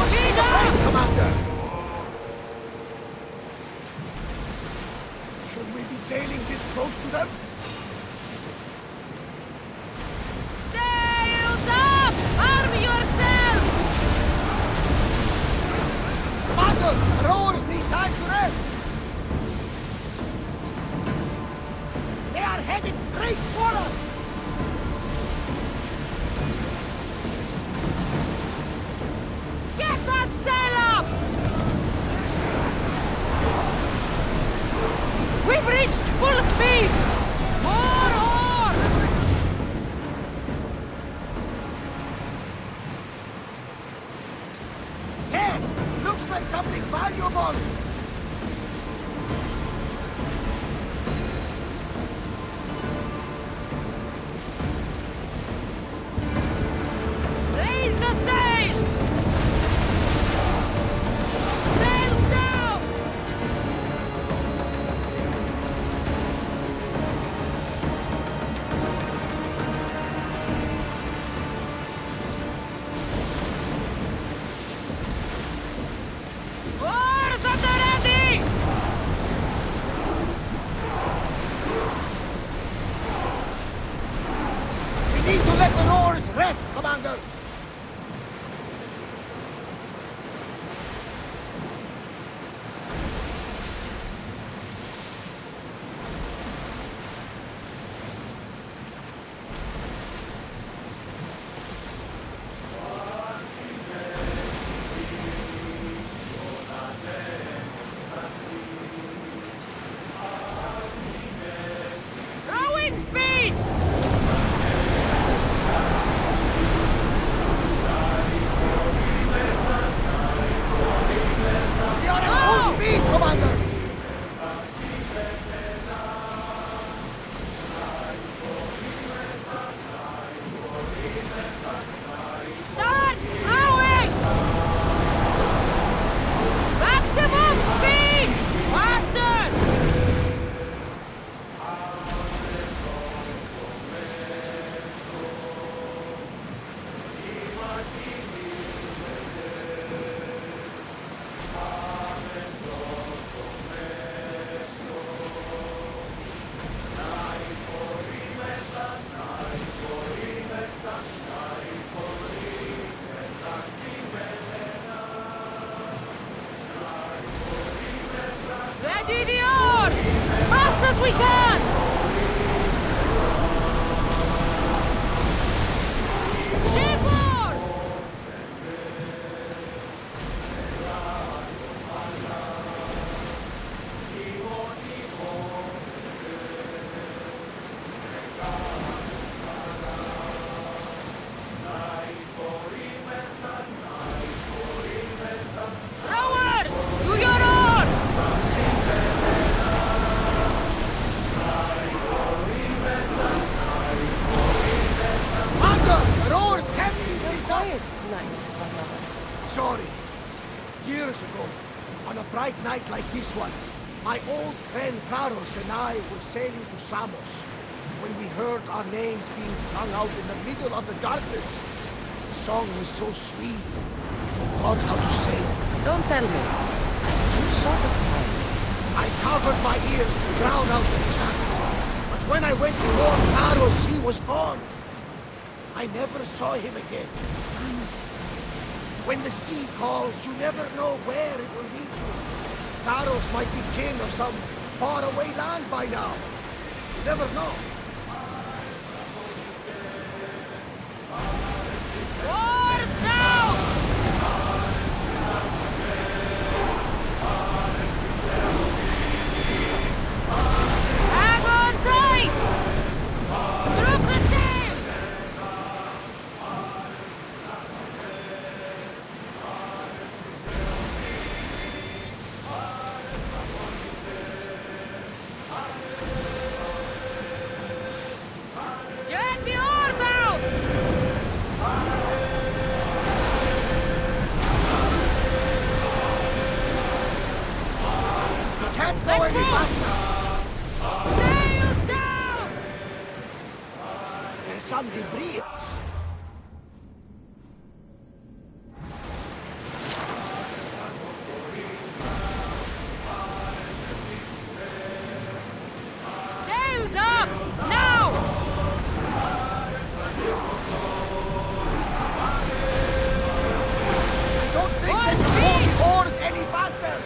Speed up! Commander! Should we be sailing this close to them? Sails up! Arm yourselves! Commander, the rowers need time to rest! They are headed straight for us! Get that sail up! We've reached full speed! More oars! Hey, looks like something valuable! Raise the sail! Sails down! Oars at the ready! We need to let the oars rest, Commander! Rowing speed! We are at full speed, Commander! Start rowing! Maximum speed! Faster! Ready the oars! Fast as we can! bright night like this one, my old friend Karos and I were sailing to Samos when we heard our names being sung out in the middle of the darkness. The song was so sweet, I forgot how to sail. Don't tell me. You saw the silence. I covered my ears to drown out the chants, but when I went to warn Karos, he was gone. I never saw him again. When the sea calls, you never know where it will lead you. Karos might be king of some faraway land by now. You never know. Wars now! Hang on tight! Drop the sail! Get the oars out! Can't go any faster. Sails down! There's some debris. Sails up! Now! Don't think they can hold the oars any faster.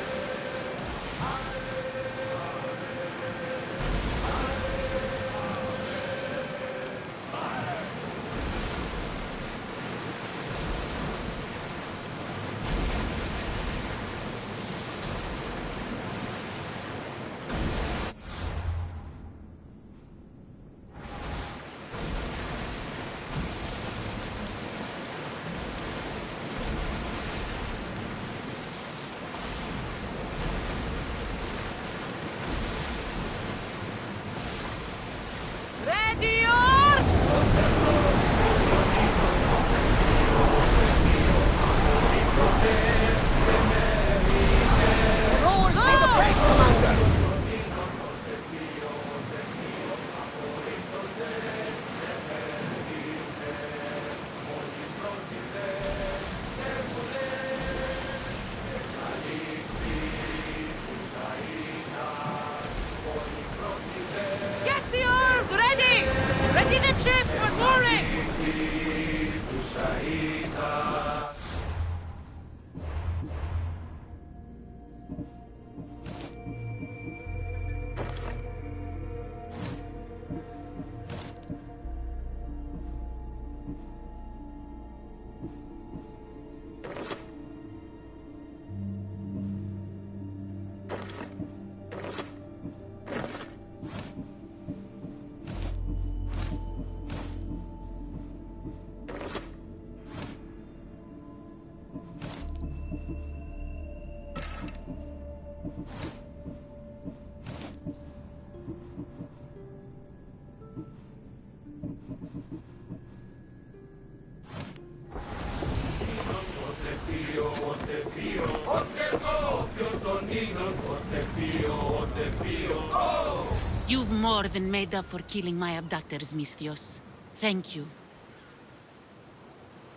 Ready yours! Rowers by the break, Commander. Get the oars ready! Ready the ship for mooring! You've more than made up for killing my abductors, Misthios. Thank you.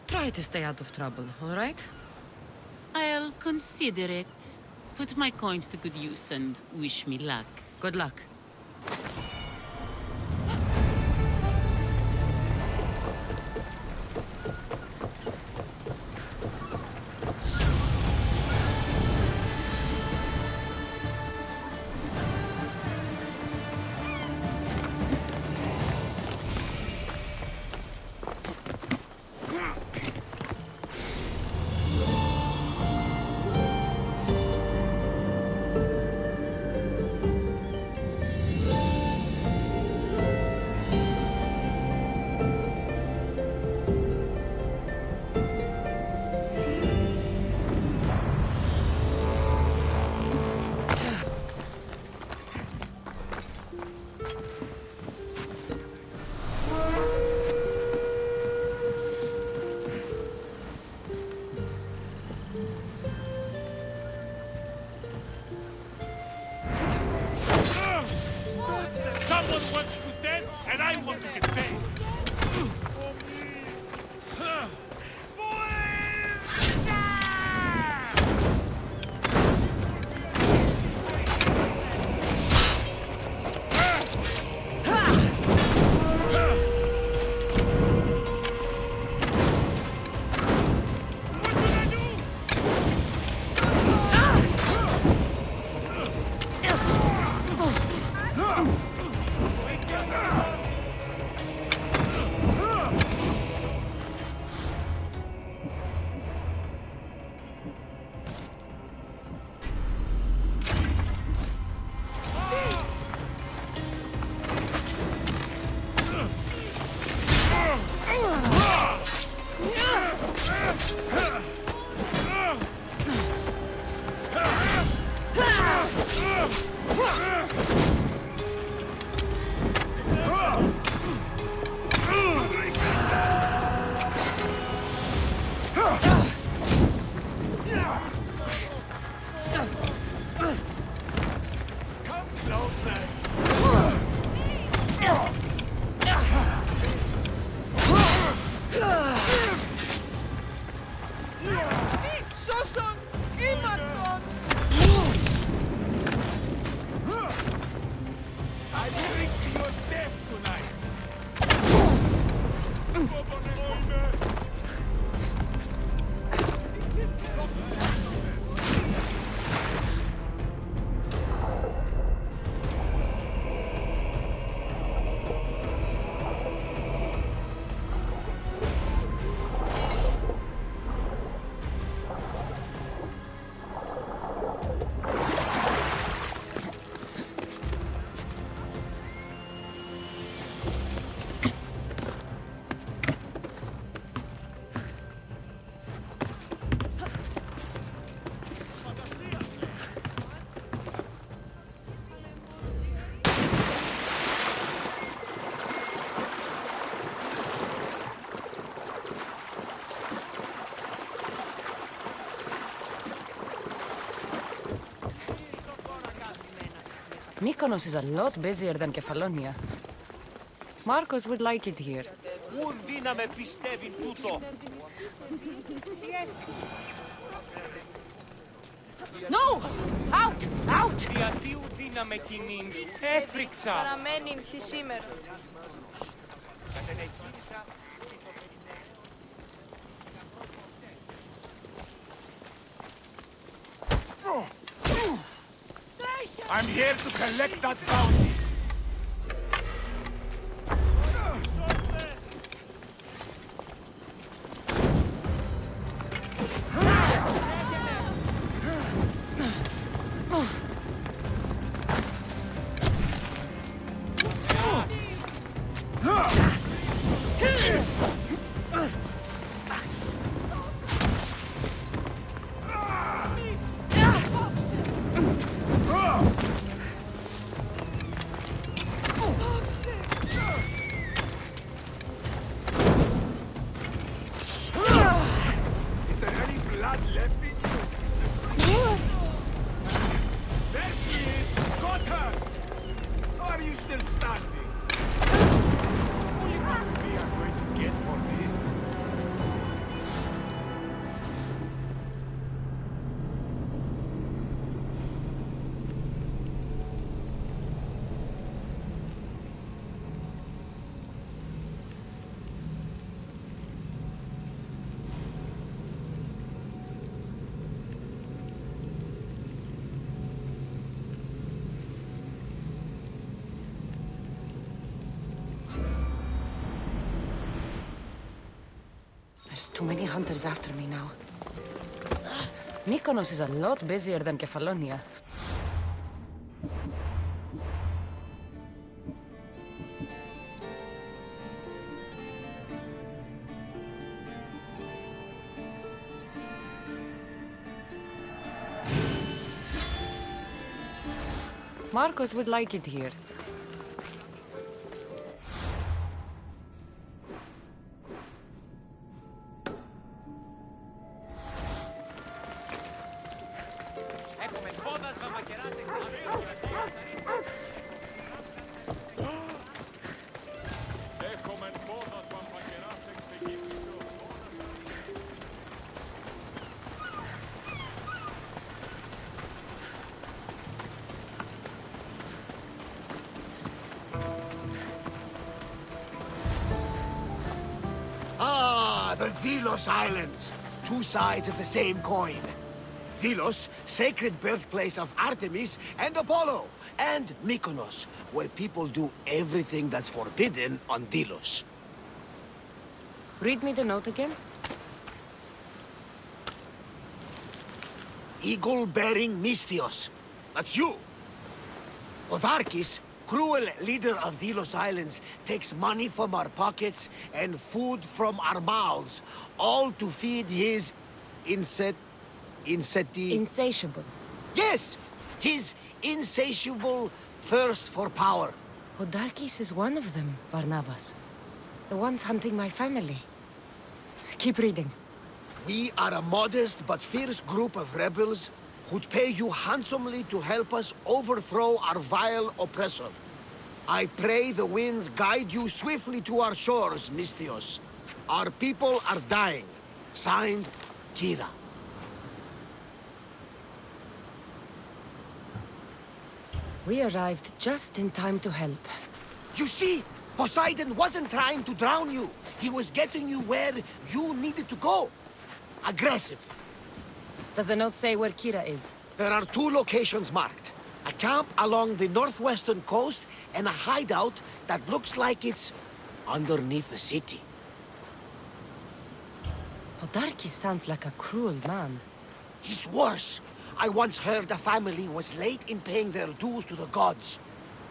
Try to stay out of trouble, all right? I'll consider it. Put my coins to good use and wish me luck. Good luck. Everyone wants you dead, and I want to get paid. Mykonos is a lot busier than Kefalonia. Marcos would like it here. No! Out! Out! Παραμένει νυχτή σήμερα. I'm here to collect that bounty. There's too many hunters after me now. Mykonos is a lot busier than Kefalonia. Marcos would like it here. The Delos Islands. Two sides of the same coin. Delos, sacred birthplace of Artemis and Apollo. And Mykonos, where people do everything that's forbidden on Delos. Read me the note again. Eagle-bearing Mystios. That's you. Otharkis, cruel leader of Delos Islands, takes money from our pockets and food from our mouths, all to feed his Insatiable. Yes! His insatiable thirst for power. Odarkis is one of them, Varnavas. The ones hunting my family. Keep reading. We are a modest but fierce group of rebels who'd pay you handsomely to help us overthrow our vile oppressor. I pray the winds guide you swiftly to our shores, Mystios. Our people are dying. Signed, Kira. We arrived just in time to help. You see, Poseidon wasn't trying to drown you. He was getting you where you needed to go. Aggressive. Does the note say where Kira is? There are two locations marked. A camp along the northwestern coast and a hideout that looks like it's underneath the city. Podarkis sounds like a cruel man. He's worse. I once heard a family was late in paying their dues to the gods.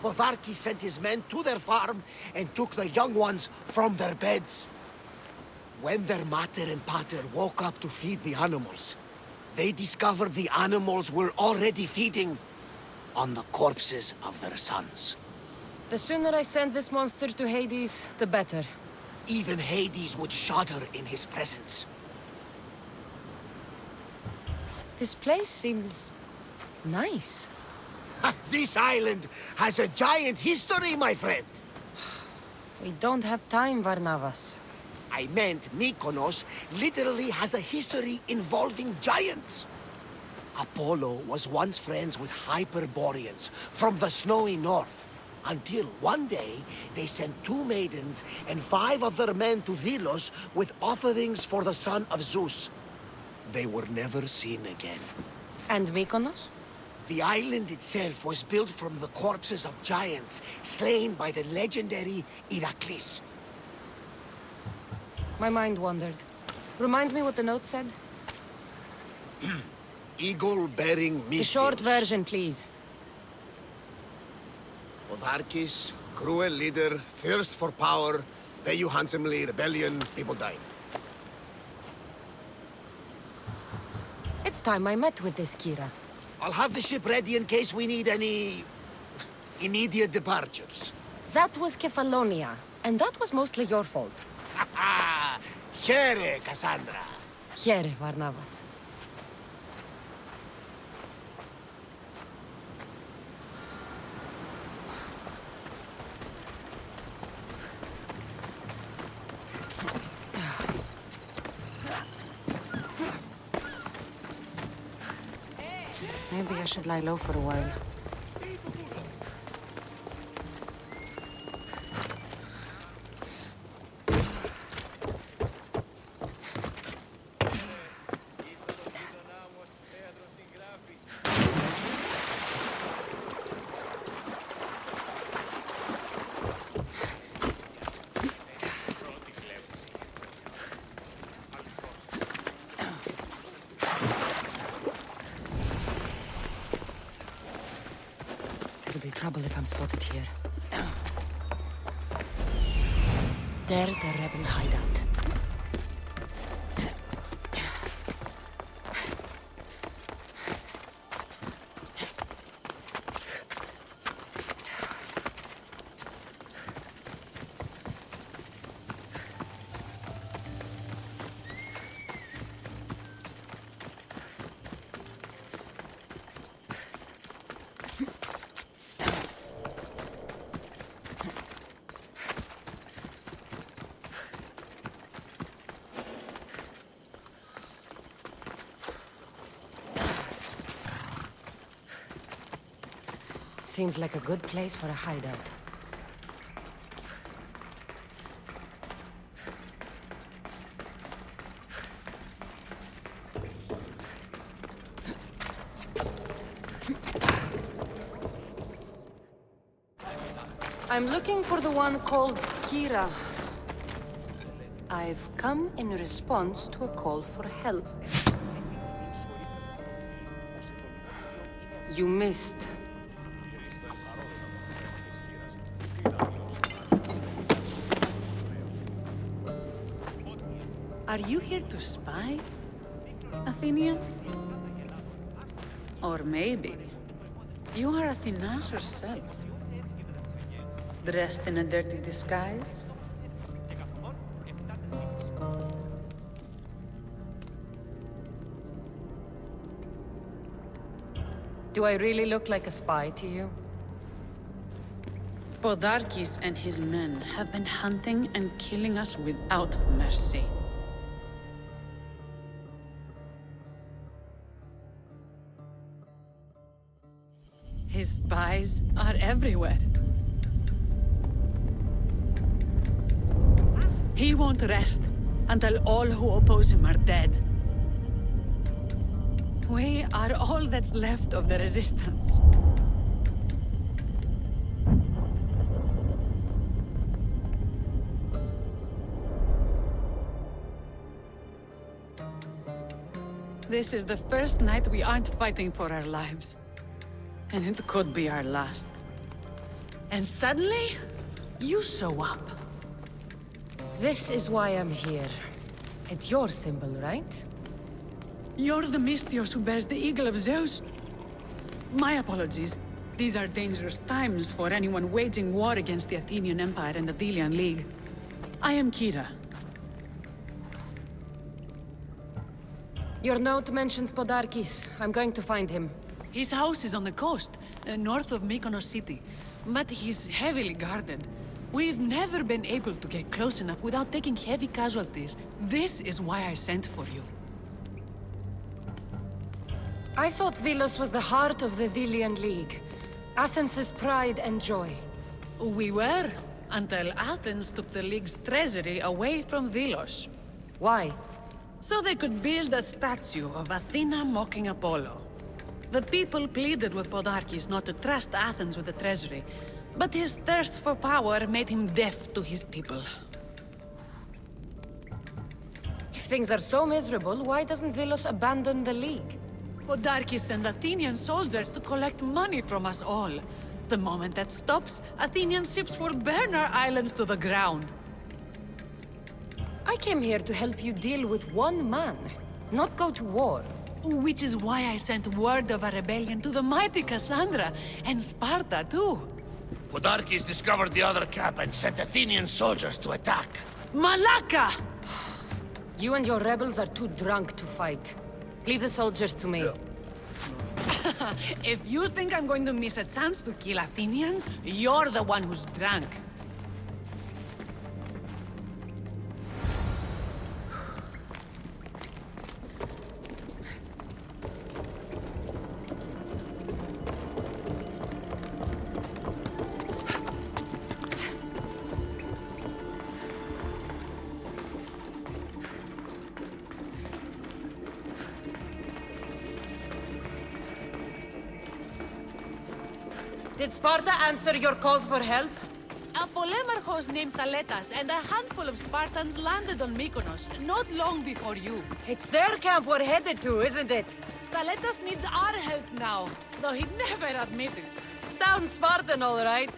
Podarkis sent his men to their farm and took the young ones from their beds. When their mater and pater woke up to feed the animals, they discovered the animals were already feeding on the corpses of their sons. The sooner I send this monster to Hades, the better. Even Hades would shudder in his presence. This place seems nice. This island has a giant history, my friend. We don't have time, Varnavas. I meant Mykonos literally has a history involving giants. Apollo was once friends with Hyperboreans from the snowy north, until one day they sent 2 maidens and 5 of their men to Delos with offerings for the son of Zeus. They were never seen again. And Mykonos? The island itself was built from the corpses of giants slain by the legendary Iraklis. My mind wandered. Remind me what the note said? Eagle-bearing Mystios. The short version, please. Otharkis, cruel leader, thirst for power, pay you handsomely, rebellion, people dying. It's time I met with this Kira. I'll have the ship ready in case we need any immediate departures. That was Kefalonia, and that was mostly your fault. Here, Cassandra. Here, Varnavas. Maybe I should lie low for a while. It'll be trouble if I'm spotted here. There's the rebel hideout. Seems like a good place for a hideout. I'm looking for the one called Kira. I've come in response to a call for help. You missed. Are you here to spy, Athenian? Or maybe you are Athena herself, dressed in a dirty disguise? Do I really look like a spy to you? Podarkis and his men have been hunting and killing us without mercy. His spies are everywhere. He won't rest until all who oppose him are dead. We are all that's left of the resistance. This is the first night we aren't fighting for our lives. And it could be our last. And suddenly, you show up. This is why I'm here. It's your symbol, right? You're the Mystios who bears the eagle of Zeus? My apologies. These are dangerous times for anyone waging war against the Athenian Empire and the Delian League. I am Kira. Your note mentions Podarkis. I'm going to find him. His house is on the coast, north of Mykonos city. But he's heavily guarded. We've never been able to get close enough without taking heavy casualties. This is why I sent for you. I thought Delos was the heart of the Delian League. Athens' pride and joy. We were, until Athens took the League's treasury away from Delos. Why? So they could build a statue of Athena mocking Apollo. The people pleaded with Podarkis not to trust Athens with the treasury, but his thirst for power made him deaf to his people. If things are so miserable, why doesn't Delos abandon the League? Podarkis sends Athenian soldiers to collect money from us all. The moment that stops, Athenian ships will burn our islands to the ground. I came here to help you deal with one man, not go to war. Which is why I sent word of a rebellion to the mighty Cassandra, and Sparta too. Podarkis discovered the other camp and sent Athenian soldiers to attack. Malaka! You and your rebels are too drunk to fight. Leave the soldiers to me. If you think I'm going to miss a chance to kill Athenians, you're the one who's drunk. Did Sparta answer your call for help? A polemarchos named Thaletas and a handful of Spartans landed on Mykonos, not long before you. It's their camp we're headed to, isn't it? Thaletas needs our help now, though he'd never admit it. Sounds Spartan, all right.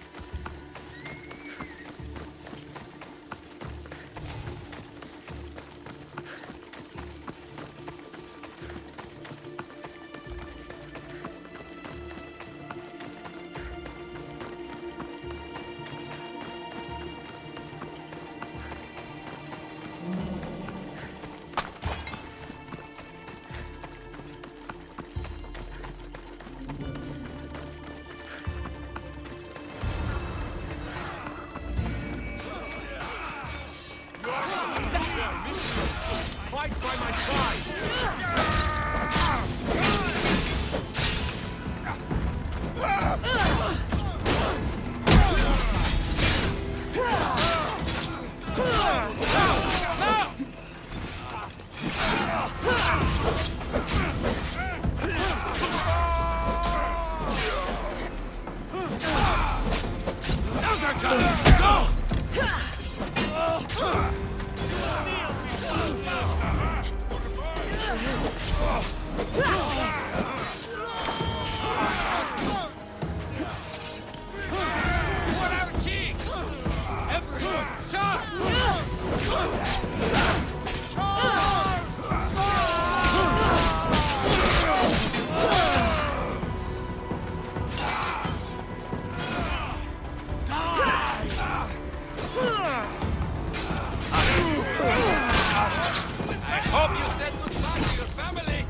Hope you said goodbye to your family.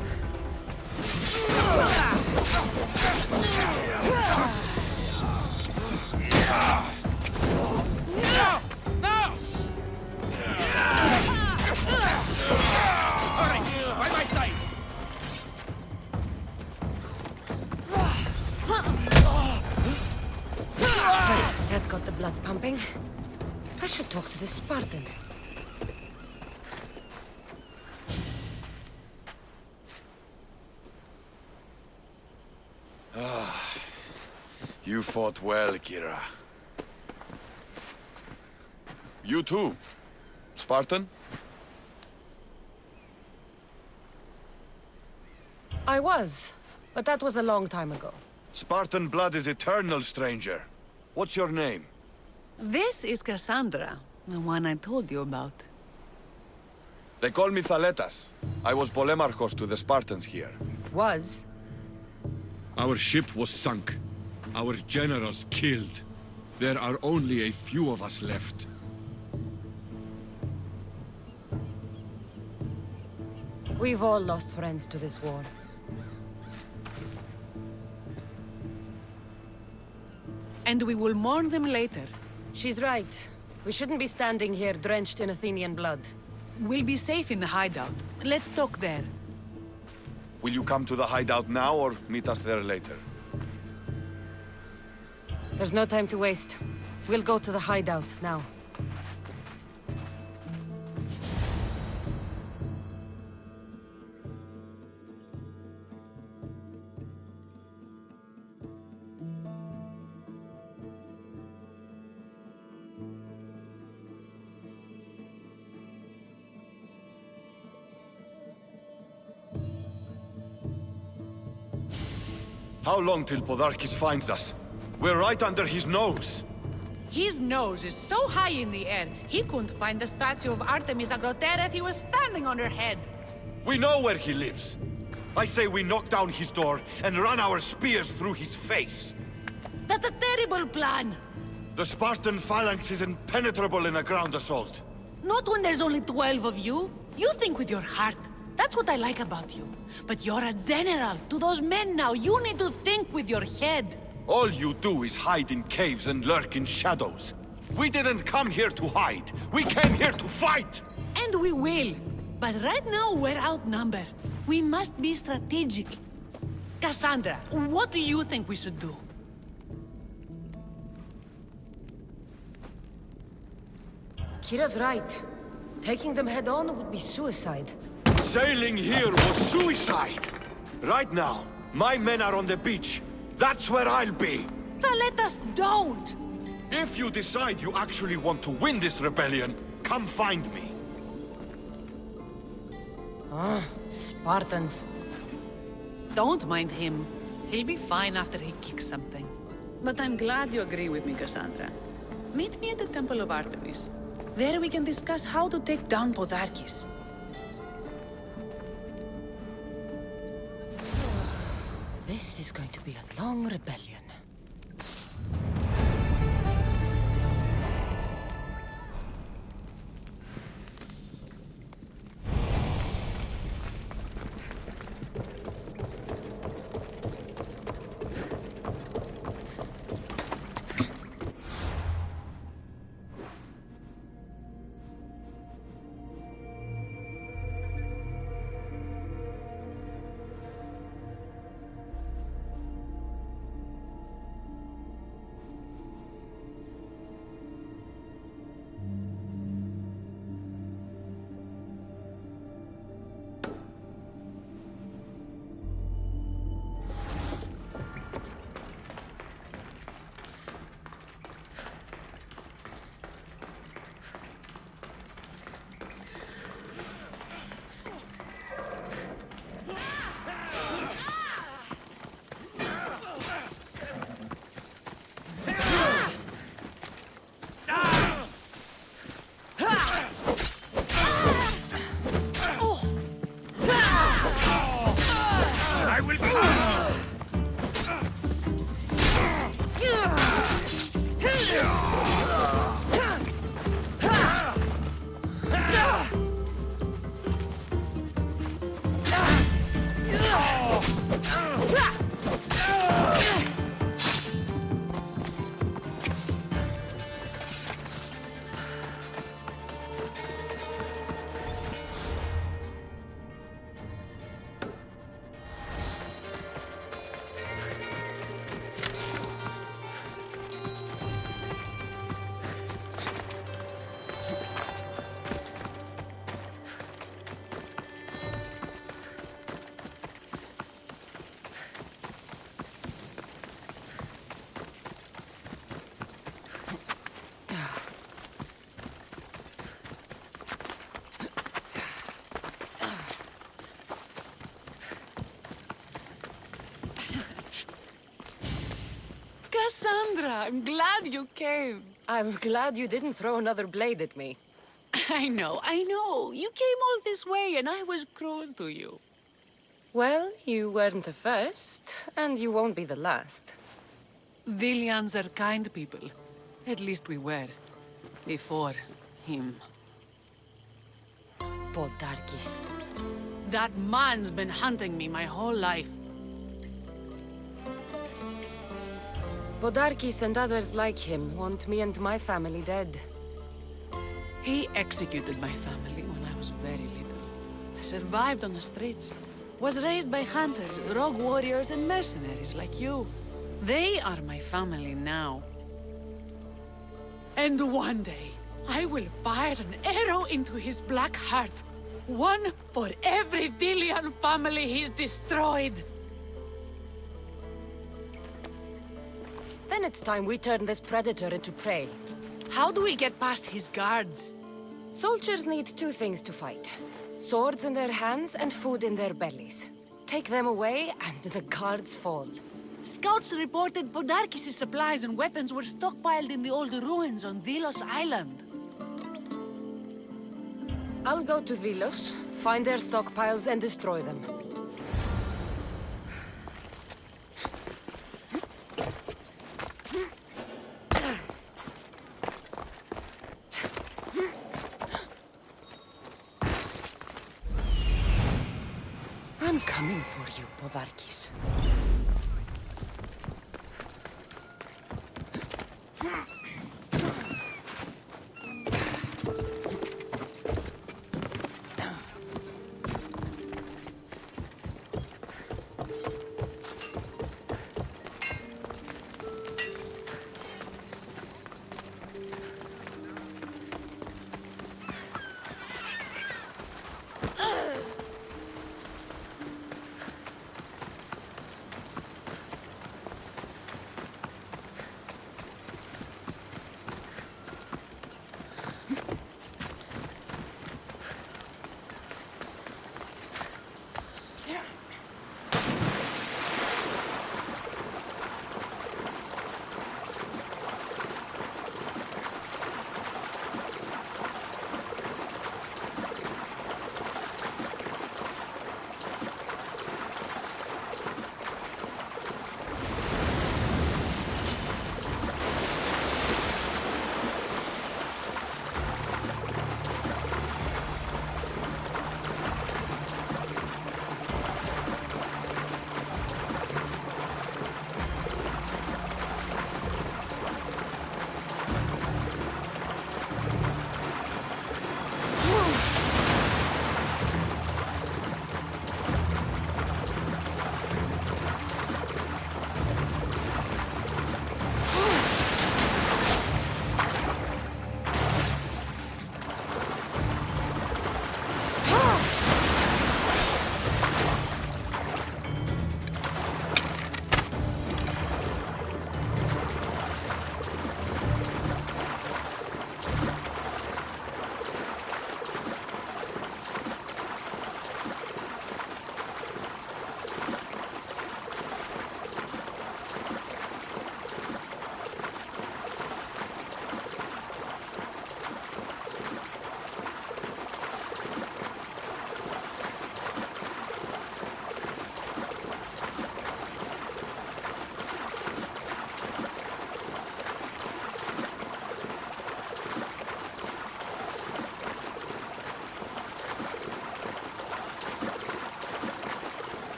Now! All right, by my side. That got the blood pumping. I should talk to this Spartan. You fought well, Kira. You too, Spartan? I was, but that was a long time ago. Spartan blood is eternal, stranger. What's your name? This is Cassandra, the one I told you about. They call me Thaletas. I was Polemarchos to the Spartans here. Was? Our ship was sunk. Our generals killed. There are only a few of us left. We've all lost friends to this war. And we will mourn them later. She's right. We shouldn't be standing here drenched in Athenian blood. We'll be safe in the hideout. Let's talk there. Will you come to the hideout now or meet us there later? There's no time to waste. We'll go to the hideout now. How long till Podarkis finds us? We're right under his nose. His nose is so high in the air, he couldn't find the statue of Artemis Agrotera if he was standing on her head. We know where he lives. I say we knock down his door and run our spears through his face. That's a terrible plan. The Spartan phalanx is impenetrable in a ground assault. Not when there's only 12 of you. You think with your heart. That's what I like about you. But you're a general. To those men now, you need to think with your head. All you do is hide in caves and lurk in shadows. We didn't come here to hide. We came here to fight! And we will. But right now, we're outnumbered. We must be strategic. Cassandra, what do you think we should do? Kira's right. Taking them head-on would be suicide. Sailing here was suicide! Right now, my men are on the beach. That's where I'll be! Let us don't! If you decide you actually want to win this rebellion, come find me. Ah, Spartans. Don't mind him. He'll be fine after he kicks something. But I'm glad you agree with me, Cassandra. Meet me at the Temple of Artemis. There we can discuss how to take down Podarkis. This is going to be a long rebellion. Cassandra, I'm glad you came. I'm glad you didn't throw another blade at me. I know. You came all this way and I was cruel to you. Well, you weren't the first, and you won't be the last. Dilians are kind people. At least we were. Before him. Podarkis. That man's been hunting me my whole life. Podarkis and others like him want me and my family dead. He executed my family when I was very little. I survived on the streets. Was raised by hunters, rogue warriors, and mercenaries like you. They are my family now. And one day, I will fire an arrow into his black heart. One for every Dilian family he's destroyed. Then it's time we turn this predator into prey. How do we get past his guards? Soldiers need two things to fight. Swords in their hands and food in their bellies. Take them away and the guards fall. Scouts reported Podarkis' supplies and weapons were stockpiled in the old ruins on Delos Island. I'll go to Delos, find their stockpiles and destroy them. I'm coming for you, Podarkis.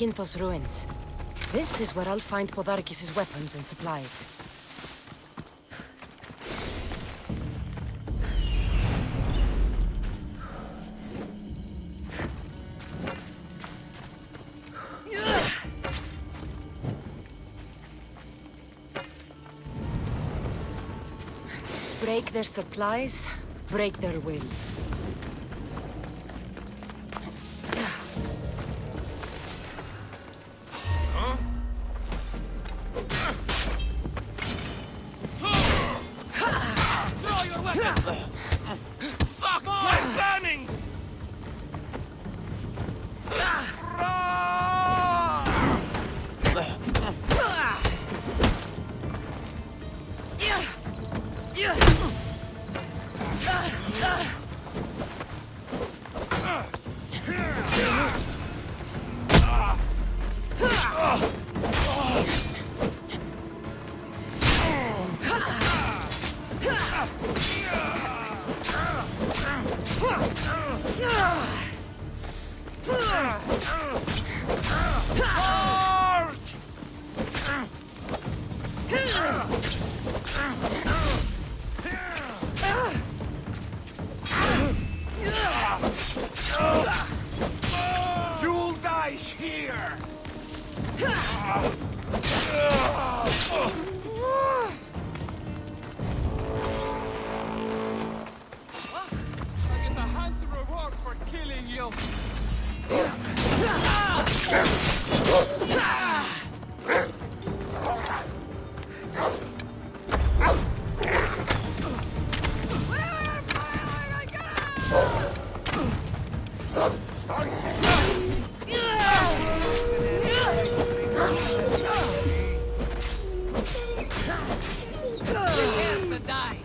Zakynthos ruins. This is where I'll find Podarkis' weapons and supplies. Break their supplies, break their will. Fuck! I'm burning! You'll die here! I get a handsome reward for killing you. Prepare to die.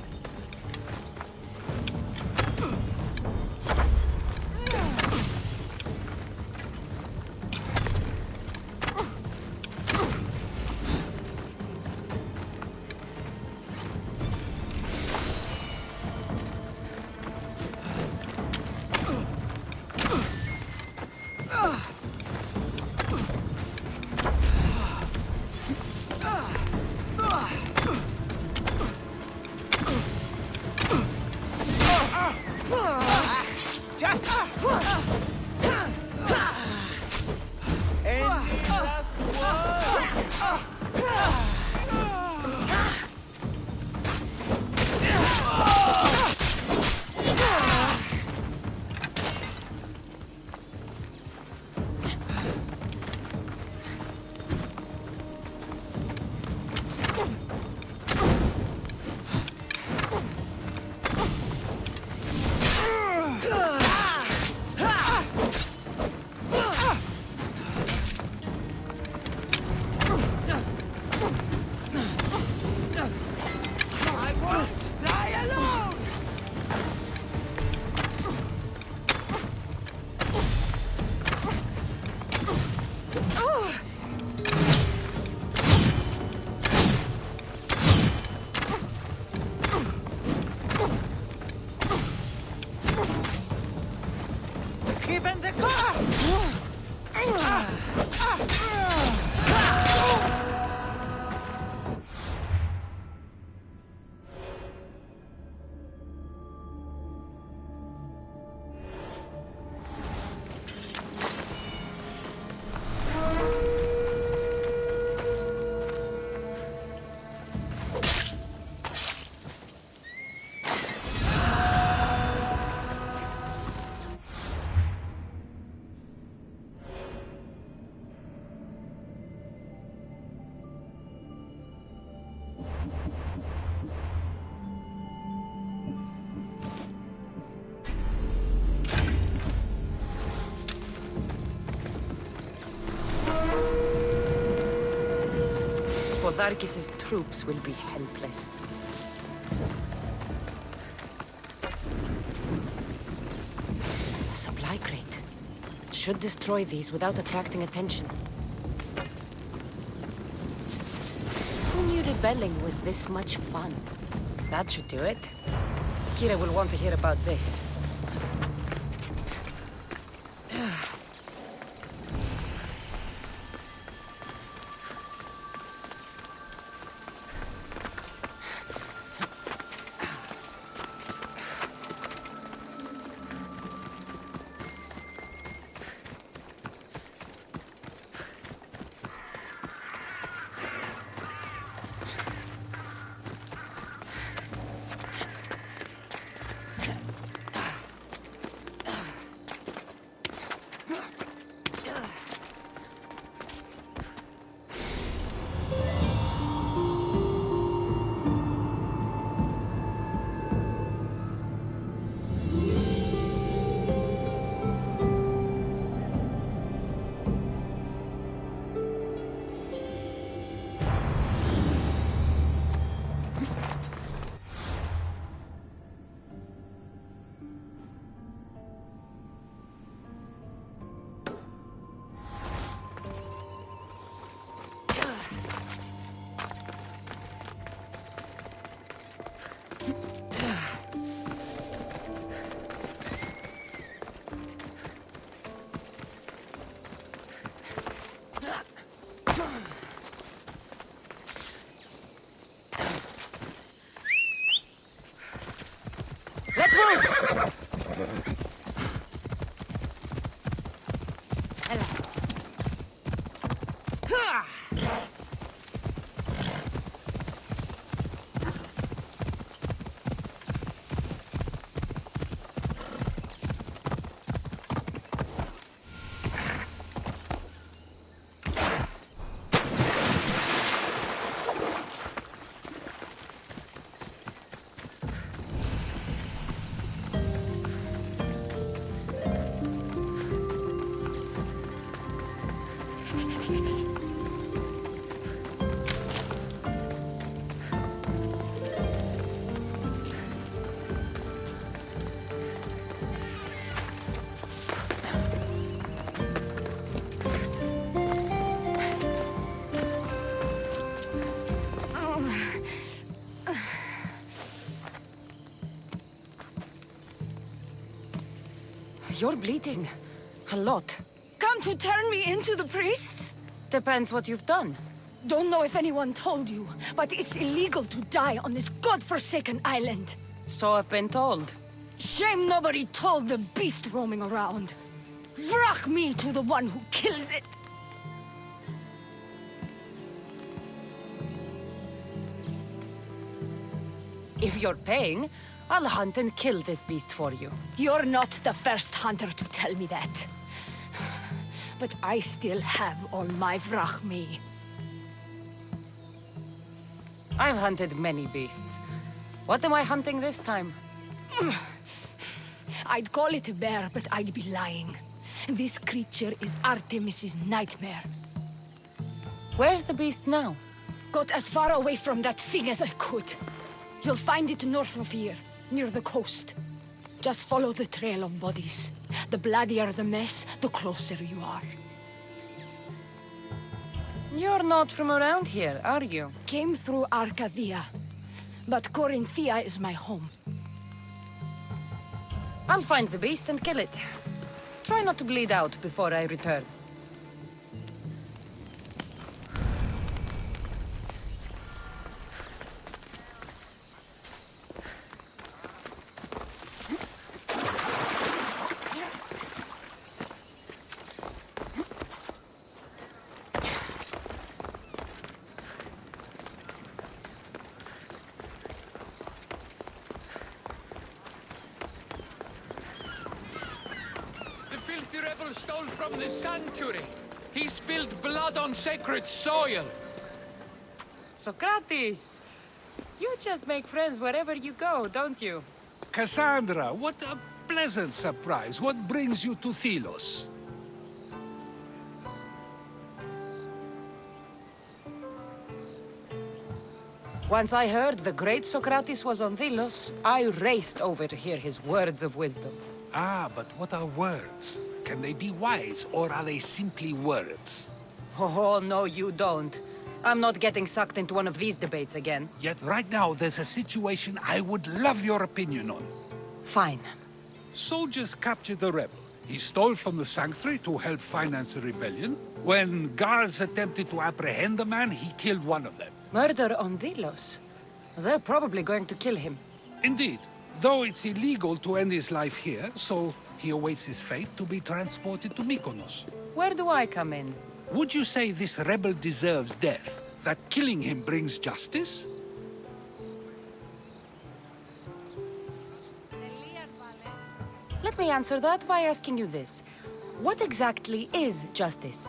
Even the car! Podarkis' troops will be helpless. A supply crate. Should destroy these without attracting attention. Who knew rebelling was this much fun? That should do it. Kira will want to hear about this. You're bleeding. A lot. Come to turn me into the priests? Depends what you've done. Don't know if anyone told you, but it's illegal to die on this godforsaken island. So I've been told. Shame nobody told the beast roaming around. Vrach me to the one who kills it. If you're paying, I'll hunt and kill this beast for you. You're not the first hunter to tell me that. But I still have all my vrach me. I've hunted many beasts. What am I hunting this time? I'd call it a bear, but I'd be lying. This creature is Artemis's nightmare. Where's the beast now? Got as far away from that thing as I could. You'll find it north of here, near the coast. Just follow the trail of bodies. The bloodier the mess, the closer you are. You're not from around here, are you? Came through Arcadia, but Corinthia is my home. I'll find the beast and kill it. Try not to bleed out before I return. The rebel stole from the sanctuary. He spilled blood on sacred soil. Socrates! You just make friends wherever you go, don't you? Cassandra, what a pleasant surprise. What brings you to Thelos? Once I heard the great Socrates was on Thelos, I raced over to hear his words of wisdom. Ah, but what are words? Can they be wise, or are they simply words? Oh, no, you don't. I'm not getting sucked into one of these debates again. Yet right now, there's a situation I would love your opinion on. Fine. Soldiers captured the rebel. He stole from the sanctuary to help finance the rebellion. When guards attempted to apprehend the man, he killed one of them. Murder on Delos? They're probably going to kill him. Indeed. Though it's illegal to end his life here, so he awaits his fate to be transported to Mykonos. Where do I come in? Would you say this rebel deserves death? That killing him brings justice? Let me answer that by asking you this. What exactly is justice?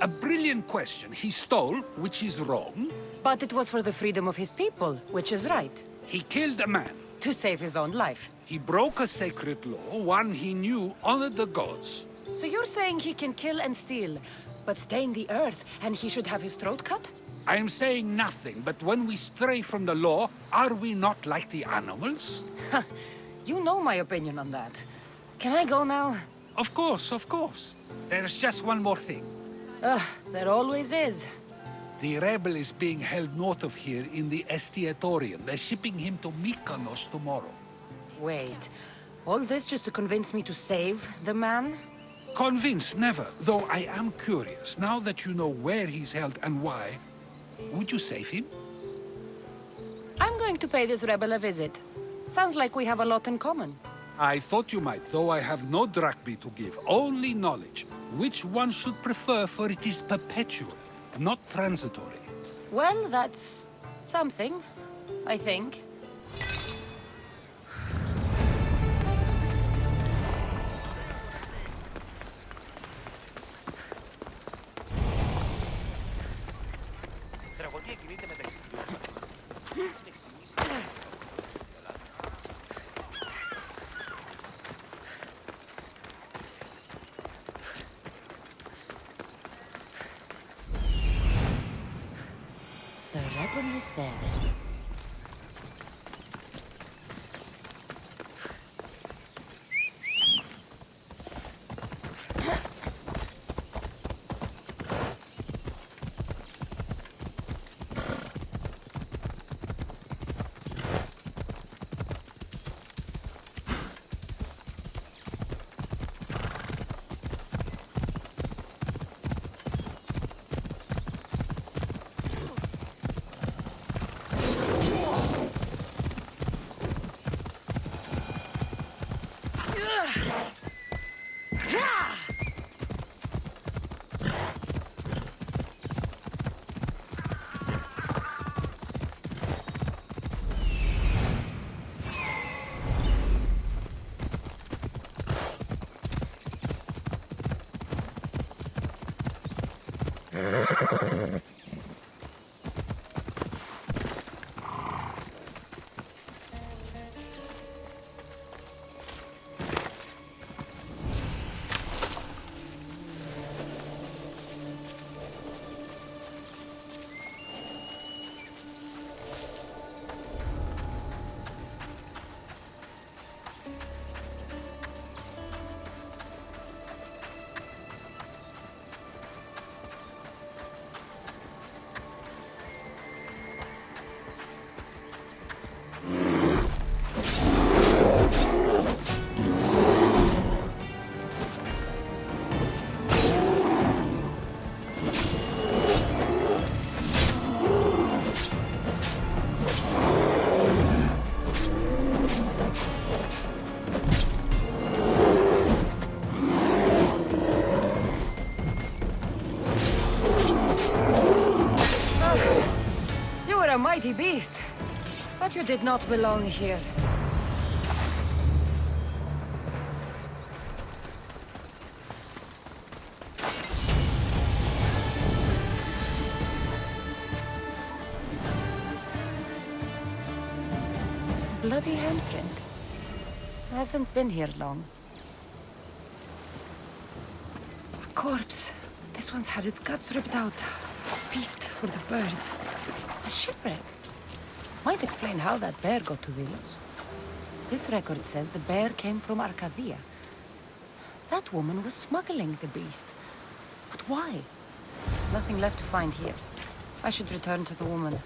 A brilliant question. He stole, which is wrong. But it was for the freedom of his people, which is right. He killed a man. To save his own life. He broke a sacred law, one he knew honored the gods. So you're saying he can kill and steal, but stain the earth, and he should have his throat cut? I am saying nothing, but when we stray from the law, are we not like the animals? You know my opinion on that. Can I go now? Of course, of course. There's just one more thing. There always is. The rebel is being held north of here in the Estiatorium. They're shipping him to Mykonos tomorrow. Wait, all this just to convince me to save the man? Convinced, never. Though I am curious, now that you know where he's held and why, would you save him? I'm going to pay this rebel a visit. Sounds like we have a lot in common. I thought you might, though I have no drachmi to give, only knowledge. Which one should prefer, for it is perpetual, not transitory. Well, that's something, I think. The rebel is there. You were a mighty beast, but you did not belong here. Bloody handprint. Hasn't been here long. A corpse. This one's had its guts ripped out. A feast for the birds. A shipwreck. Might explain how that bear got to Vilos. This record says the bear came from Arcadia. That woman was smuggling the beast. But why? There's nothing left to find here. I should return to the woman.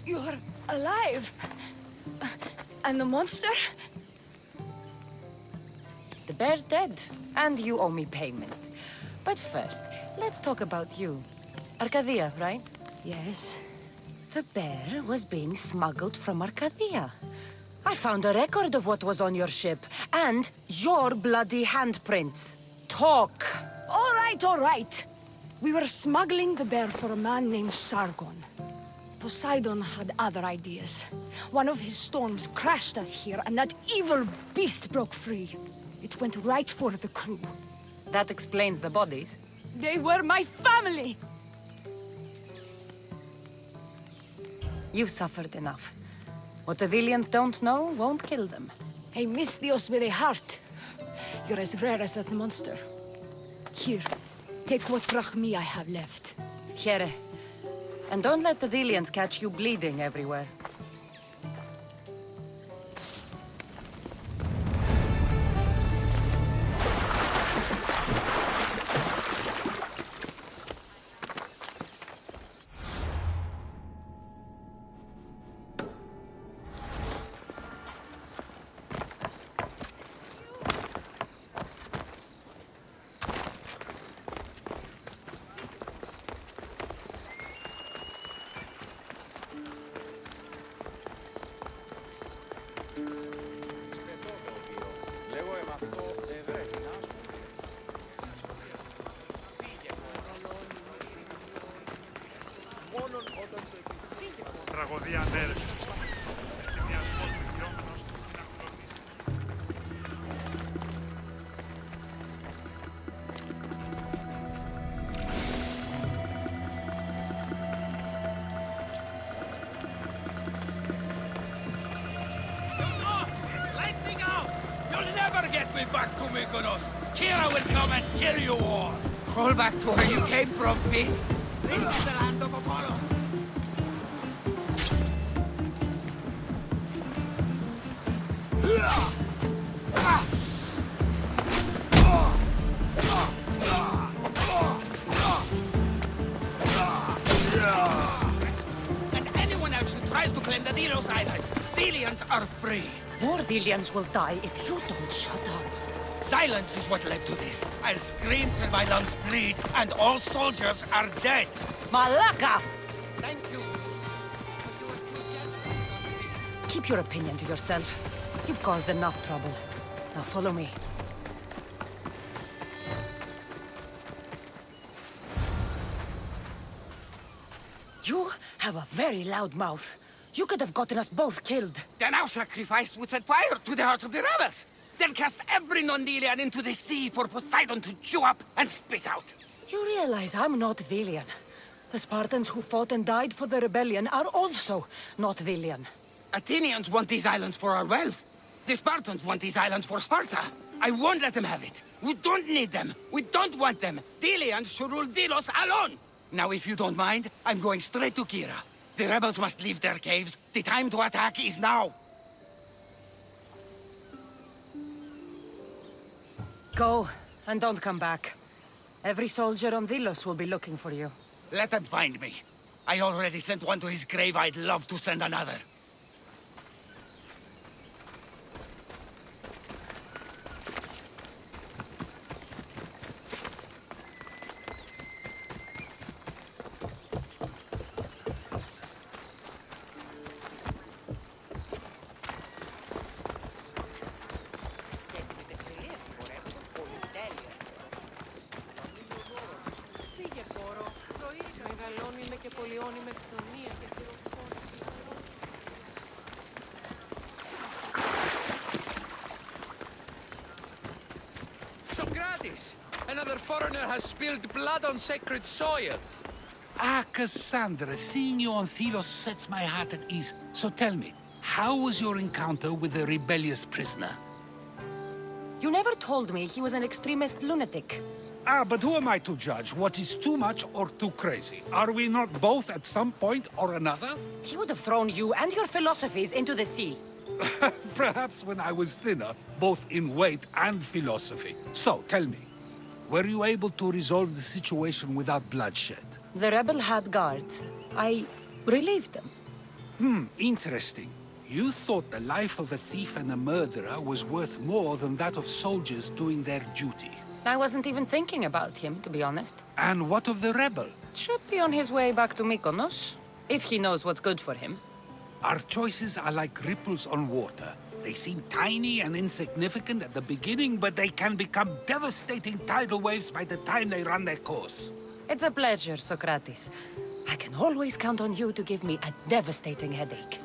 You're alive. And the monster? The bear's dead, and you owe me payment. But first, let's talk about you. Arcadia, right? Yes. The bear was being smuggled from Arcadia. I found a record of what was on your ship, and your bloody handprints. Talk! All right. We were smuggling the bear for a man named Sargon. Poseidon had other ideas. One of his storms crashed us here, and that evil beast broke free. It went right for the crew. That explains the bodies. They were my family! You've suffered enough. What the Villians don't know won't kill them. A Misthios with a heart. You're as rare as that monster. Here, take what drachmi I have left. Here. And don't let the Villians catch you bleeding everywhere. Τραγωδία αδέρφη. Εστιμιασμός πικιόμενος στην ακτονή. You dogs! Let me go! You'll never get me back to Mykonos! Kira will come and kill you all! Crawl back to where you came from, pigs! This is the land of Apollo! And anyone else who tries to claim the Delos Islands, Delians are free. More Delians will die if you don't shut up. Silence is what led to this. I'll scream till my lungs bleed, and all soldiers are dead. Malaka! Thank you. Keep your opinion to yourself. You've caused enough trouble. Now follow me. You have a very loud mouth. You could have gotten us both killed. Then our sacrifice would set fire to the hearts of the rebels. Then cast every non-Delian into the sea for Poseidon to chew up and spit out. You realize I'm not Delian. The Spartans who fought and died for the rebellion are also not Delian. Athenians want these islands for our wealth. The Spartans want these islands for Sparta. I won't let them have it. We don't need them. We don't want them. Delians should rule Delos alone. Now, if you don't mind, I'm going straight to Kira. The rebels must leave their caves. The time to attack is now. Go, and don't come back. Every soldier on Delos will be looking for you. Let them find me. I already sent one to his grave. I'd love to send another. Socrates! Another foreigner has spilled blood on sacred soil. Ah, Cassandra, seeing you on Thelos sets my heart at ease. So tell me, how was your encounter with the rebellious prisoner? You never told me he was an extremist lunatic. Ah, but who am I to judge what is too much or too crazy? Are we not both at some point or another? He would have thrown you and your philosophies into the sea. Perhaps when I was thinner, both in weight and philosophy. So, tell me, were you able to resolve the situation without bloodshed? The rebel had guards. I relieved them. Interesting. You thought the life of a thief and a murderer was worth more than that of soldiers doing their duty. I wasn't even thinking about him, to be honest. And what of the rebel? Should be on his way back to Mykonos, if he knows what's good for him. Our choices are like ripples on water. They seem tiny and insignificant at the beginning, but they can become devastating tidal waves by the time they run their course. It's a pleasure, Socrates. I can always count on you to give me a devastating headache.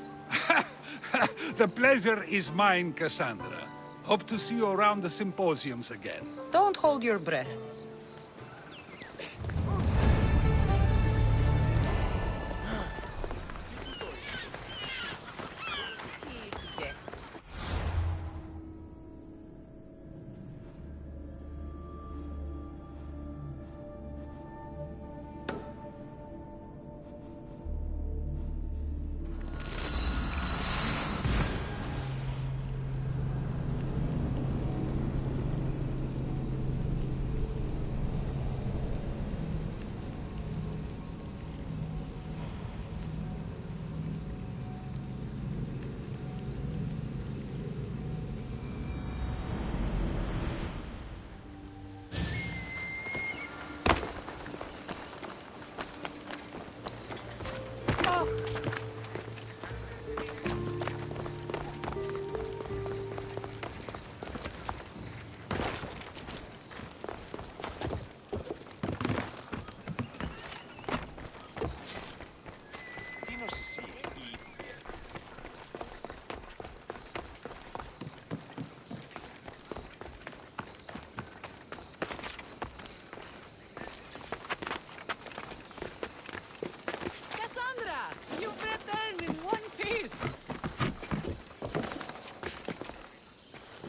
The pleasure is mine, Cassandra. Hope to see you around the symposiums again. Don't hold your breath.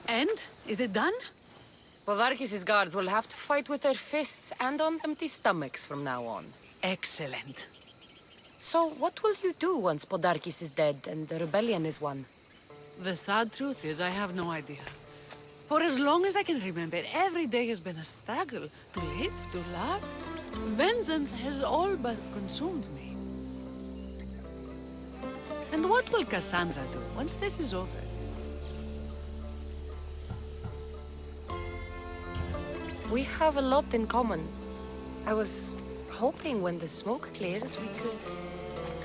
And? Is it done? Podarkis' guards will have to fight with their fists and on empty stomachs from now on. Excellent. So, what will you do once Podarkis is dead and the rebellion is won? The sad truth is, I have no idea. For as long as I can remember, every day has been a struggle to live, to love. Vengeance has all but consumed me. And what will Cassandra do once this is over? We have a lot in common. I was hoping when the smoke clears, we could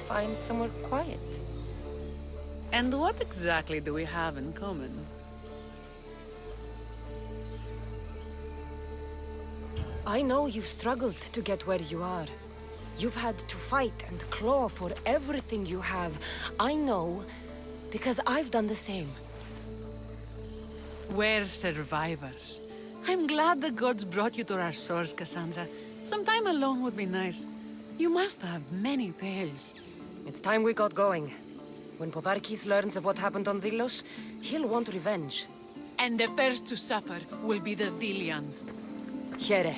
find somewhere quiet. And what exactly do we have in common? I know you've struggled to get where you are. You've had to fight and claw for everything you have. I know, because I've done the same. We're survivors. I'm glad the gods brought you to our shores, Cassandra. Some time alone would be nice. You must have many tales. It's time we got going. When Podarkis learns of what happened on Delos, he'll want revenge. And the first to suffer will be the Delians. Here.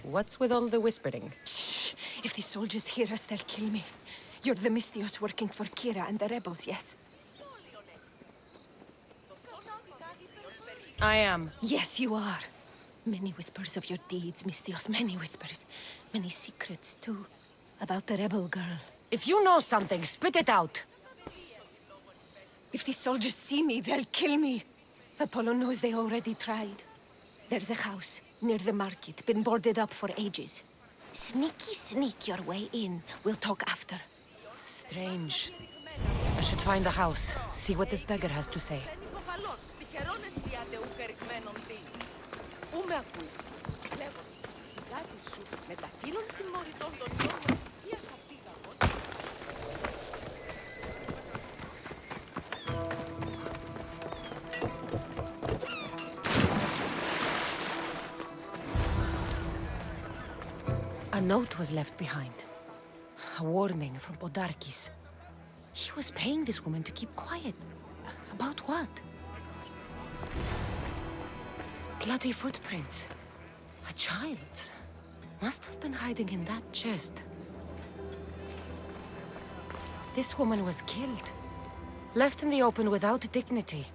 What's with all the whispering? Shh! If the soldiers hear us, they'll kill me. You're the Mystios working for Kira and the rebels, yes? I am. Yes, you are. Many whispers of your deeds, Mystios, many whispers. Many secrets, too. About the rebel girl. If you know something, spit it out! If the soldiers see me, they'll kill me. Apollo knows they already tried. There's a house near the market, been boarded up for ages. Sneak your way in. We'll talk after. Strange. I should find the house, see what this beggar has to say. A note was left behind. A warning from Podarkis. He was paying this woman to keep quiet. About what? Bloody footprints. A child's. Must have been hiding in that chest. This woman was killed. Left in the open without dignity.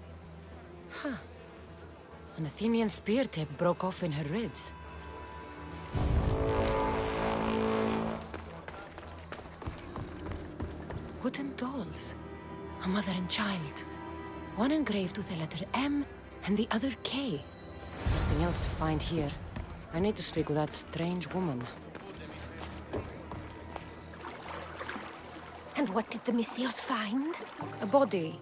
Huh. An Athenian spear tip broke off in her ribs. Wooden dolls. A mother and child. One engraved with the letter M and the other K. Nothing else to find here. I need to speak with that strange woman. And what did the Misthios find? A body.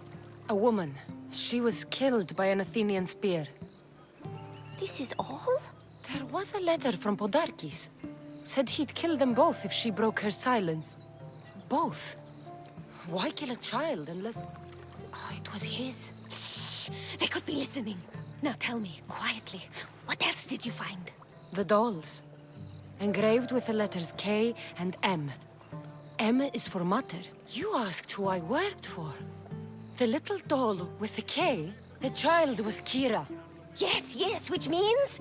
A woman. She was killed by an Athenian spear. This is all? There was a letter from Podarkis. Said he'd kill them both if she broke her silence. Both? Why kill a child unless... Oh, it was his. Shh! They could be listening. Now tell me, quietly, what else did you find? The dolls. Engraved with the letters K and M. M is for mother. You asked who I worked for. The little doll with the K, the child was Kira. Yes, yes, which means?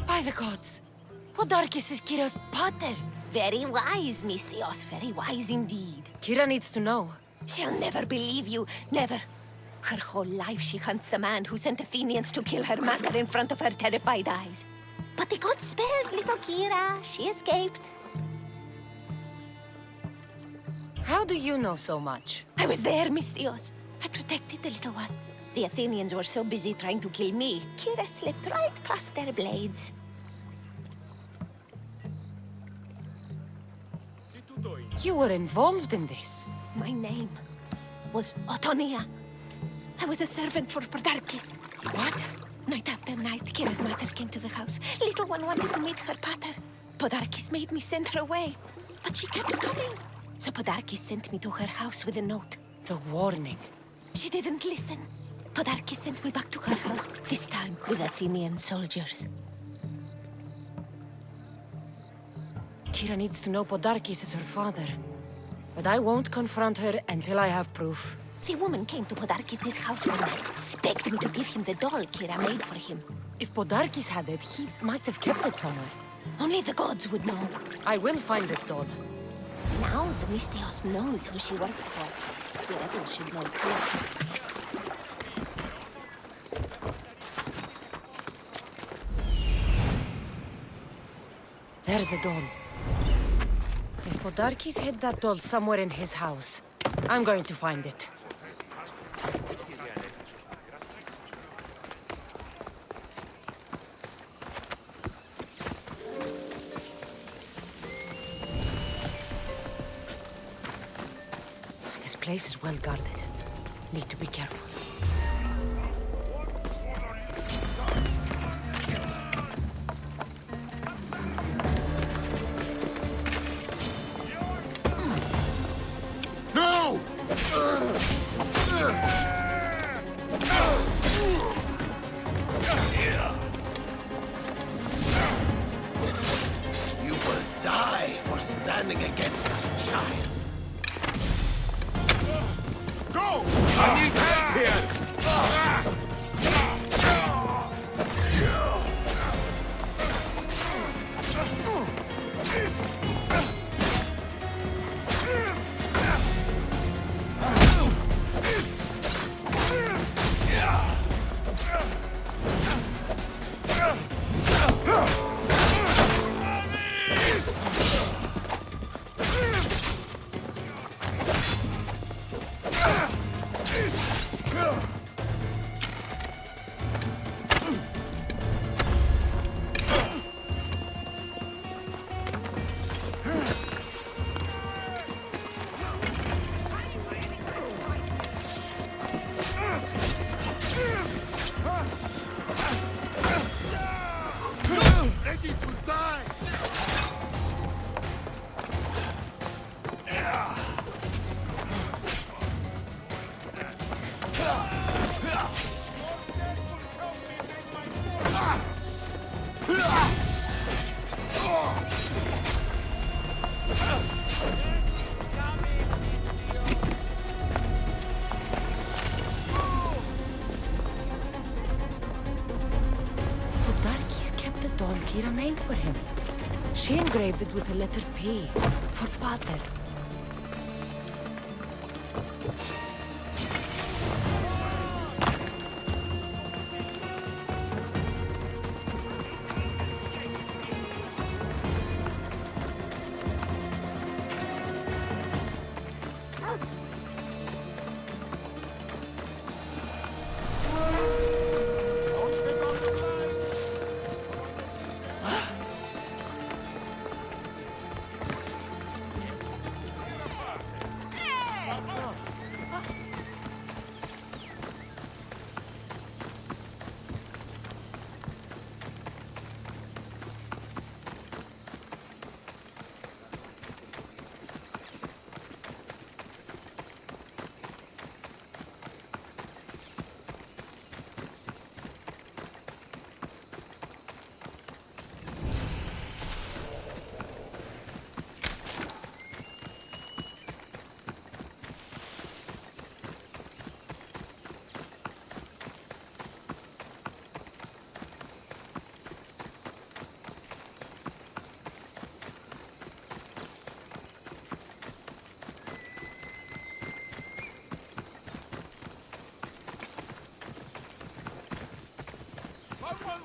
By the gods! Podarkis is Kira's pater! Very wise, Misthios, very wise indeed. Kira needs to know. She'll never believe you, never. Her whole life she hunts the man who sent Athenians to kill her mother in front of her terrified eyes. But the gods spared little Kira. She escaped. How do you know so much? I was there, Misthios. I protected the little one. The Athenians were so busy trying to kill me, Kira slipped right past their blades. You were involved in this. My name was Otonia. I was a servant for Podarkis. What? Night after night, Kira's mother came to the house. Little one wanted to meet her pater. Podarkis made me send her away, but she kept coming. So Podarkis sent me to her house with a note. The warning. She didn't listen. Podarkis sent me back to her house, this time with Athenian soldiers. Kira needs to know Podarkis is her father. But I won't confront her until I have proof. The woman came to Podarkis' house one night, begged me to give him the doll Kira made for him. If Podarkis had it, he might have kept it somewhere. Only the gods would know. I will find this doll. Now the Misthios knows who she works for. The rebels should know too. There's the doll. If Podarkis hid that doll somewhere in his house, I'm going to find it. This place is well guarded. Need to be careful. No! You will die for standing against us, child. Go! I need help here! Ready to die! doll Kira made for him. She engraved it with the letter P, for Pater.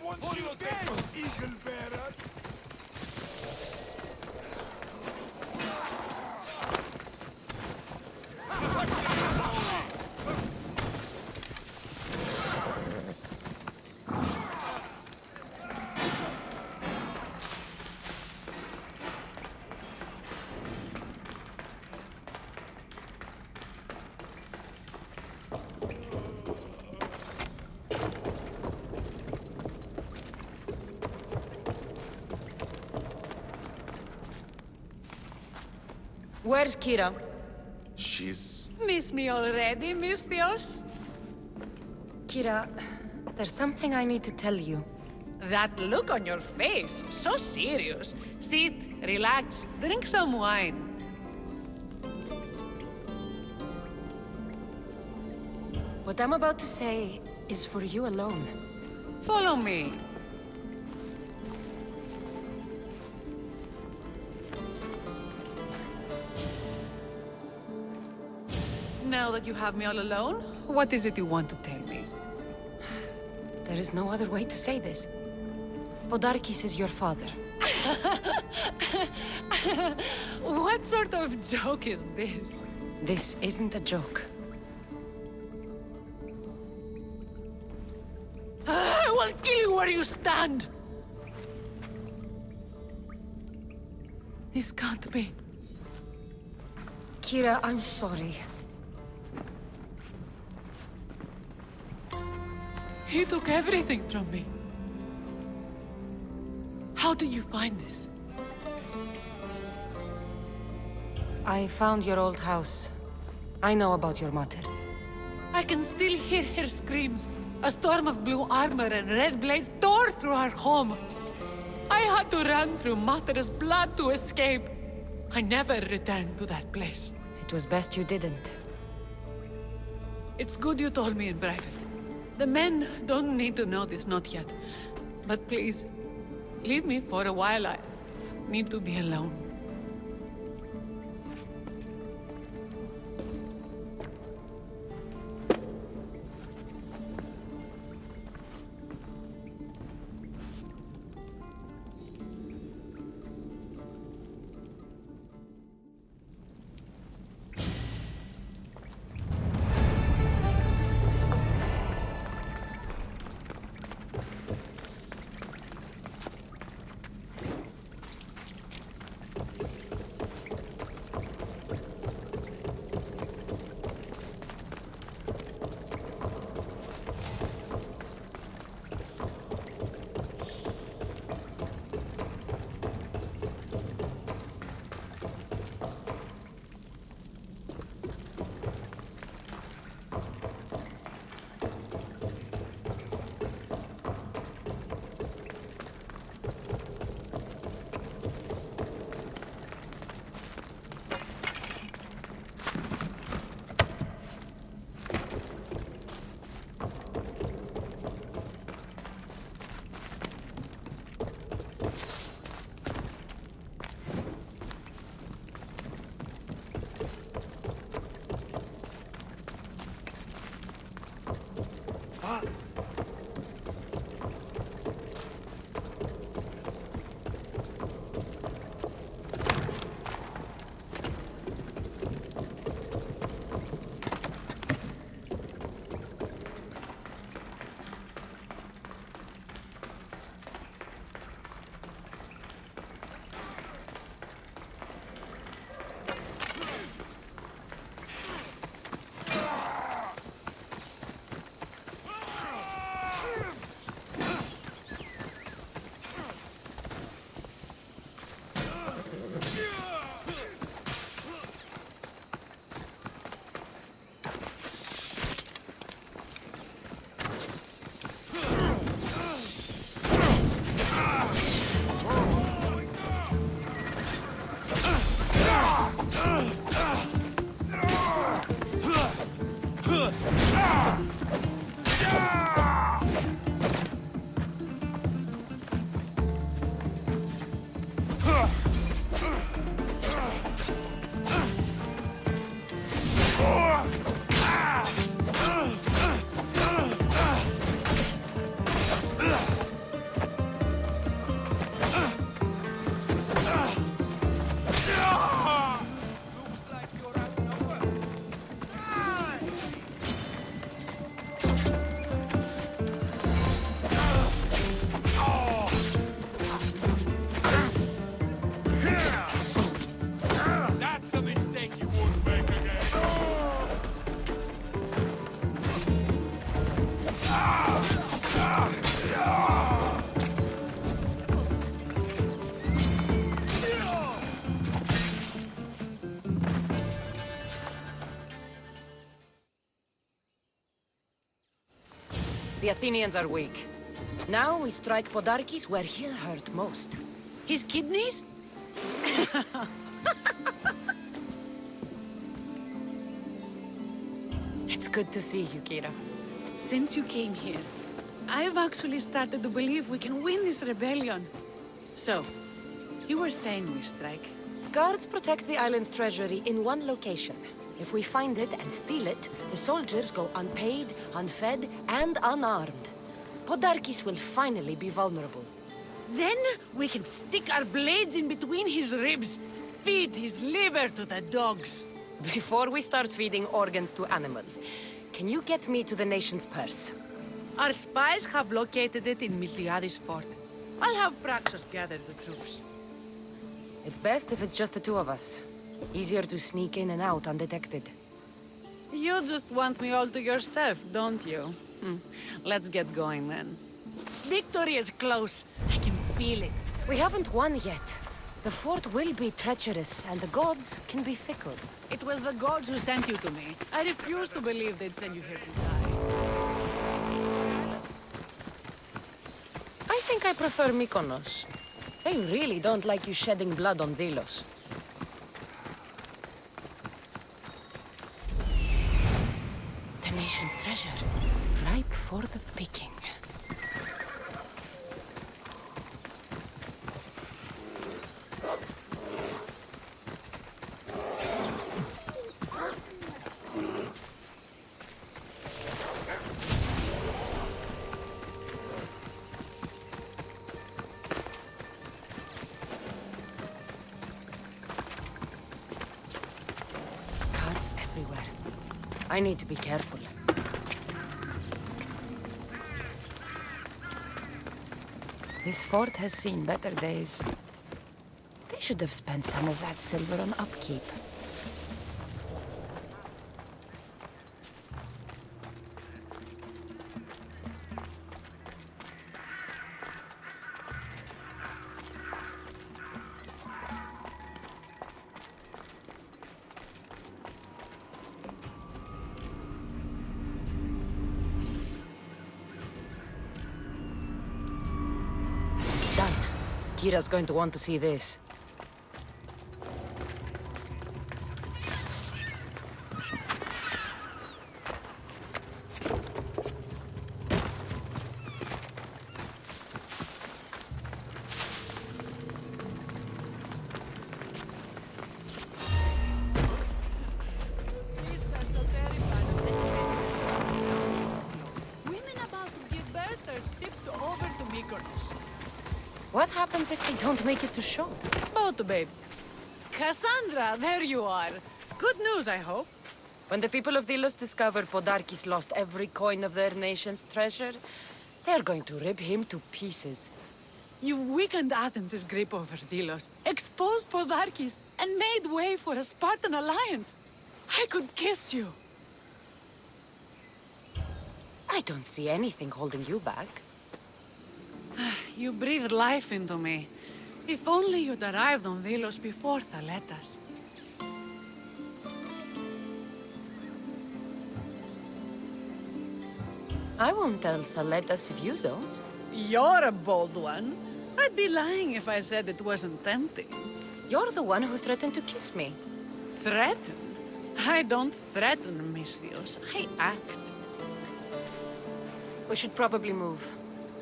Someone wants you dead, eagle bearer! Where's Kira? She's... Miss me already, Mistios? Kira, there's something I need to tell you. That look on your face, so serious. Sit, relax, drink some wine. What I'm about to say is for you alone. Follow me. Now that you have me all alone, what is it you want to tell me? There is no other way to say this. Podarkis is your father. What sort of joke is this? This isn't a joke. I will kill you where you stand! This can't be. Kira, I'm sorry. He took everything from me. How did you find this? I found your old house. I know about your mother. I can still hear her screams. A storm of blue armor and red blades tore through our home. I had to run through Mater's blood to escape. I never returned to that place. It was best you didn't. It's good you told me in private. The men don't need to know this, not yet. But please, leave me for a while. I need to be alone. Athenians are weak. Now we strike Podarkes where he'll hurt most. His kidneys? It's good to see you, Kira. Since you came here, I've actually started to believe we can win this rebellion. So, you were saying we strike? Guards protect the island's treasury in one location. If we find it and steal it, the soldiers go unpaid, unfed, and unarmed. Podarkes will finally be vulnerable. Then we can stick our blades in between his ribs, feed his liver to the dogs. Before we start feeding organs to animals, can you get me to the nation's purse? Our spies have located it in Miltiades fort. I'll have Praxos gather the troops. It's best if it's just the two of us. Easier to sneak in and out undetected. You just want me all to yourself, don't you? Let's get going then. Victory is close. I can feel it. We haven't won yet. The fort will be treacherous, and the gods can be fickle. It was the gods who sent you to me. I refuse to believe they'd send you here to die. I think I prefer Mykonos. They really don't like you shedding blood on Delos. The nation's treasure, ripe for the picking. I need to be careful. This fort has seen better days. They should have spent some of that silver on upkeep. Kira's going to want to see this. Women about to give birth are shipped over to Mykonos. What happens if they don't make it to shore? Boat, babe. Cassandra, there you are. Good news, I hope. When the people of Delos discover Podarkes lost every coin of their nation's treasure, they're going to rip him to pieces. You weakened Athens' grip over Delos, exposed Podarkes, and made way for a Spartan alliance. I could kiss you. I don't see anything holding you back. You breathed life into me. If only you'd arrived on Delos before Thaletas. I won't tell Thaletas if you don't. You're a bold one. I'd be lying if I said it wasn't tempting. You're the one who threatened to kiss me. Threatened? I don't threaten, Misthios. I act. We should probably move.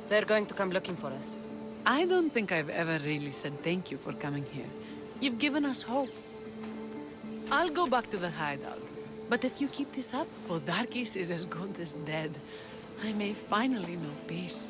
They're going to come looking for us. I don't think I've ever really said thank you for coming here. You've given us hope. I'll go back to the hideout. But if you keep this up, Podarkes is as good as dead. I may finally know peace.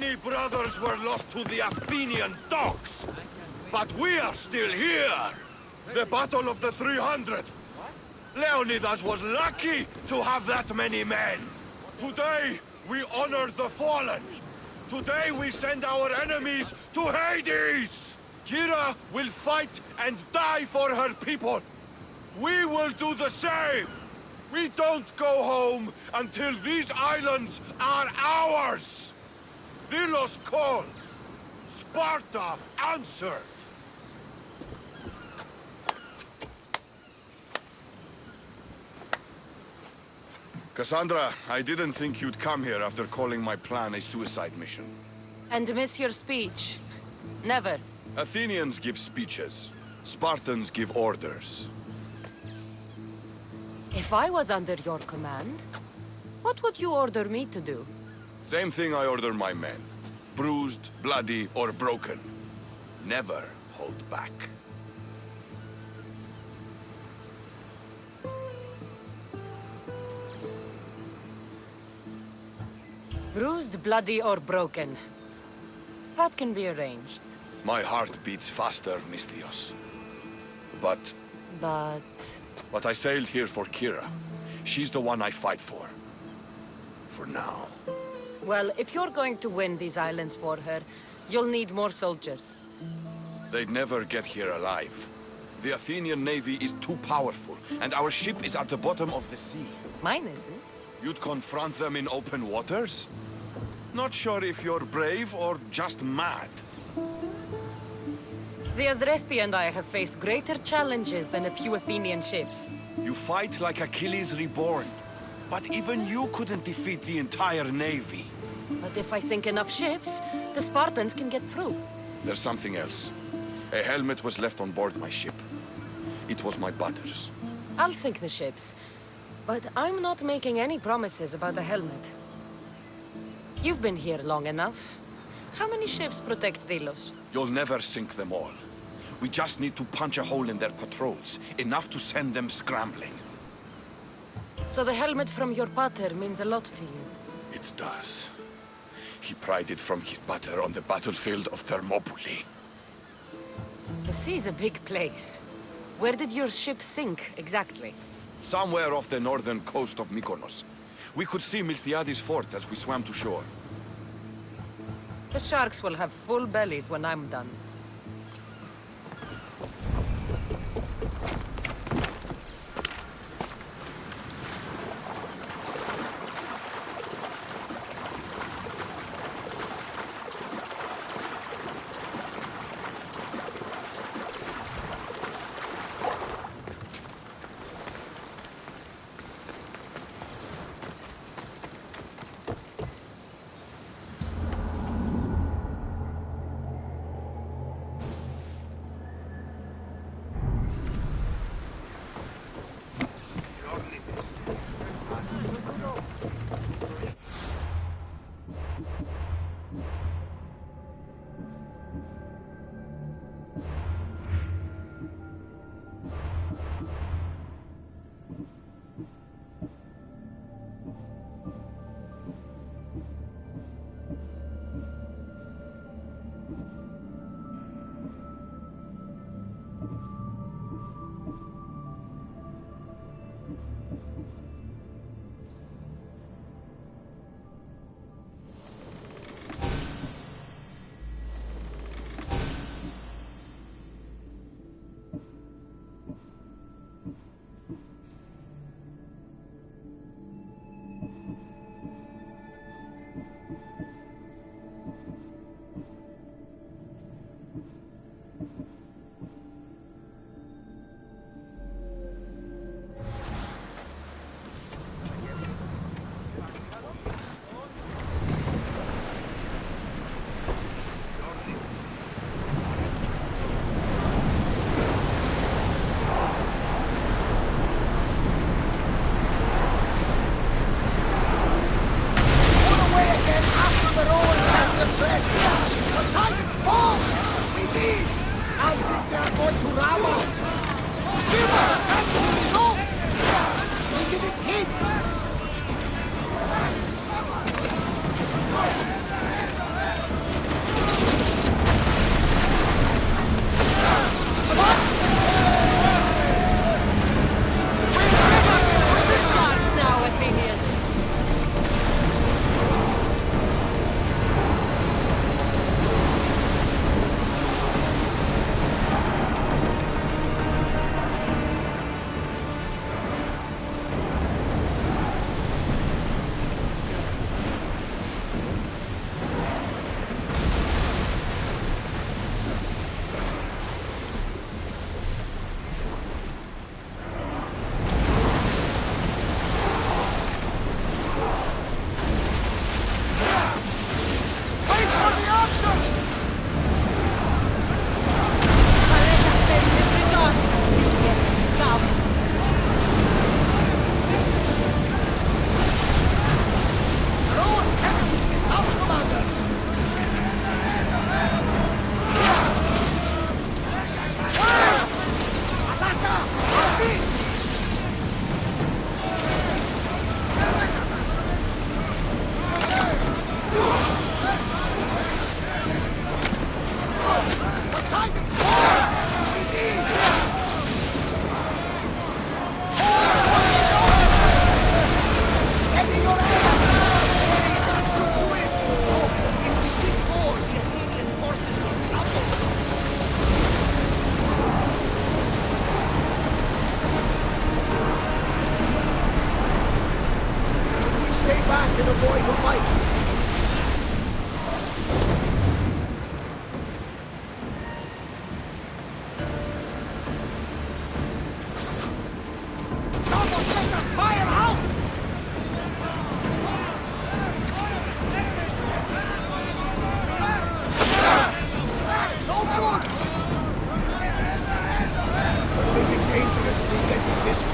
Many brothers were lost to the Athenian dogs. But we are still here. The Battle of the 300. Leonidas was lucky to have that many men. Today, we honor the fallen. Today, we send our enemies to Hades. Kira will fight and die for her people. We will do the same. We don't go home until these islands are ours. Delos called. Sparta answered. Cassandra, I didn't think you'd come here after calling my plan a suicide mission. And miss your speech. Never. Athenians give speeches. Spartans give orders. If I was under your command, what would you order me to do? Same thing I order my men. Bruised, bloody, or broken. Never hold back. Bruised, bloody, or broken. That can be arranged. My heart beats faster, Misthios. But I sailed here for Kira. She's the one I fight for. For now. Well, if you're going to win these islands for her, you'll need more soldiers. They'd never get here alive. The Athenian navy is too powerful, and our ship is at the bottom of the sea. Mine isn't. You'd confront them in open waters? Not sure if you're brave or just mad. The Adresti and I have faced greater challenges than a few Athenian ships. You fight like Achilles reborn. But even you couldn't defeat the entire navy. But if I sink enough ships, the Spartans can get through. There's something else. A helmet was left on board my ship. It was my brother's. I'll sink the ships. But I'm not making any promises about a helmet. You've been here long enough. How many ships protect Delos? You'll never sink them all. We just need to punch a hole in their patrols, enough to send them scrambling. So the helmet from your pater means a lot to you? It does. He pried it from his pater on the battlefield of Thermopylae. The sea's a big place. Where did your ship sink, exactly? Somewhere off the northern coast of Mykonos. We could see Miltiades fort as we swam to shore. The sharks will have full bellies when I'm done.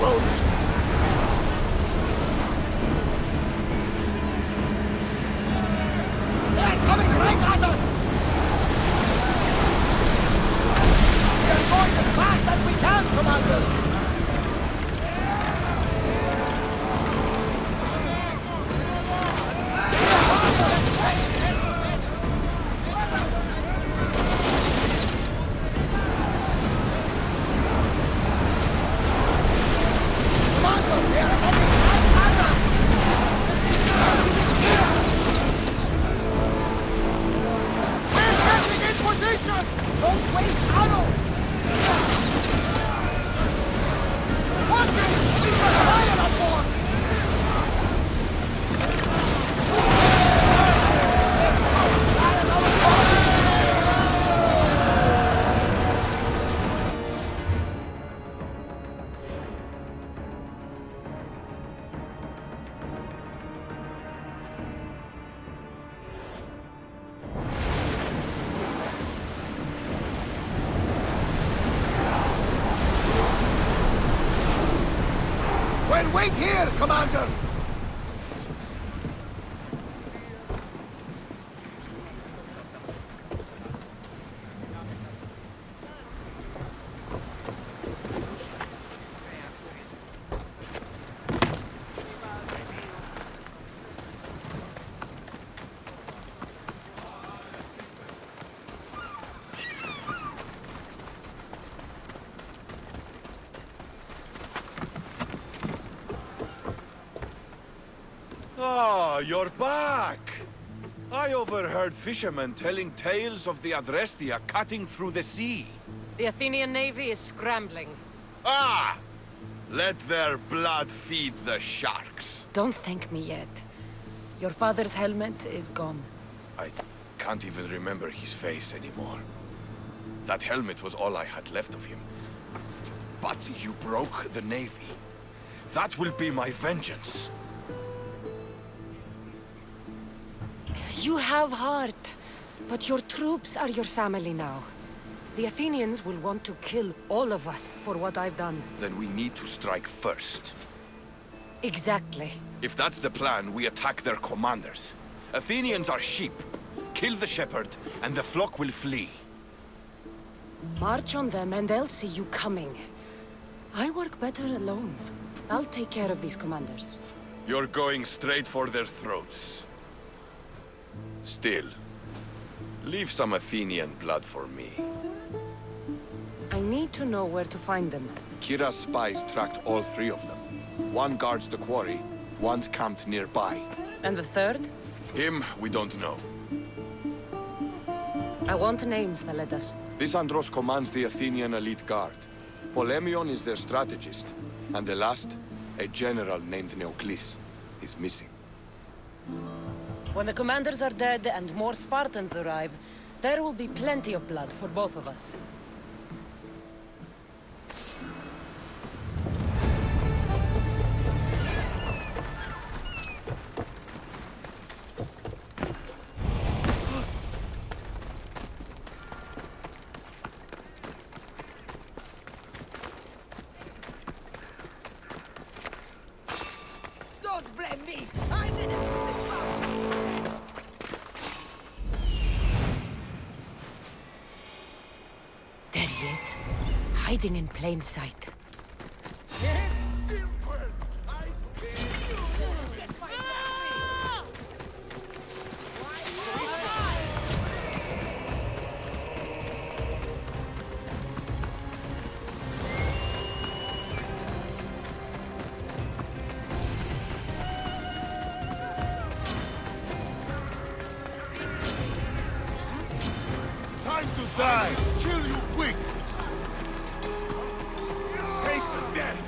close! They're coming right at us! We are going as fast as we can, Commander! Don't waste arrows! Watch it! Leave the fire on board! Well, wait here, Commander! Ah, you're back! I overheard fishermen telling tales of the Adrestia cutting through the sea. The Athenian navy is scrambling. Ah! Let their blood feed the sharks. Don't thank me yet. Your father's helmet is gone. I can't even remember his face anymore. That helmet was all I had left of him. But you broke the navy. That will be my vengeance. You have heart, but your troops are your family now. The Athenians will want to kill all of us for what I've done. Then we need to strike first. Exactly. If that's the plan, we attack their commanders. Athenians are sheep. Kill the shepherd, and the flock will flee. March on them and they'll see you coming. I work better alone. I'll take care of these commanders. You're going straight for their throats. Still, leave some Athenian blood for me. I need to know where to find them. Kira's spies tracked all three of them. One guards the quarry, one's camped nearby. And the third? Him, we don't know. I want names, Thaletas. This Andros commands the Athenian elite guard. Polemion is their strategist. And the last, a general named Neoclis, is missing. When the commanders are dead and more Spartans arrive, there will be plenty of blood for both of us. Don't blame me! I did it from the top! There he is, hiding in plain sight. It's simple. I kill you. Get my Time to die! Kill you quick! Taste the death!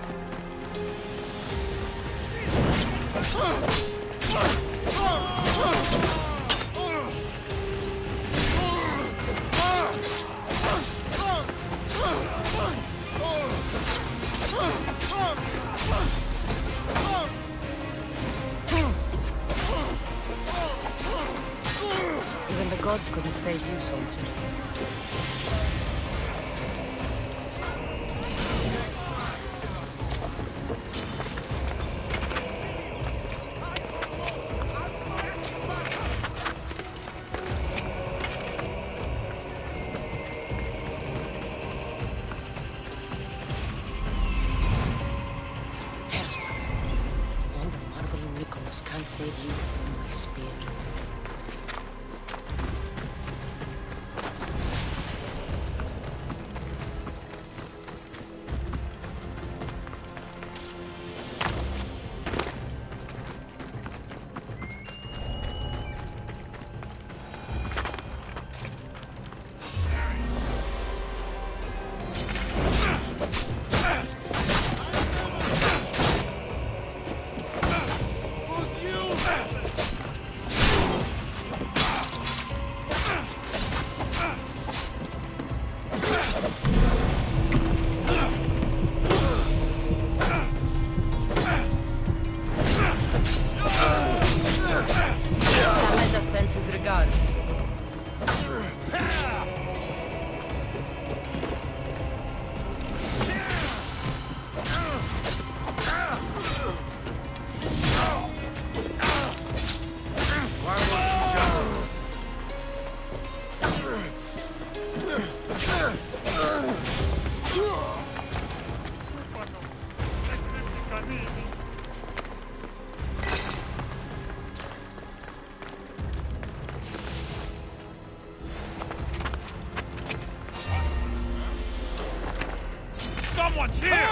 Even the gods couldn't save you, soldier. save you from my spear. Sends his regards. Someone's here!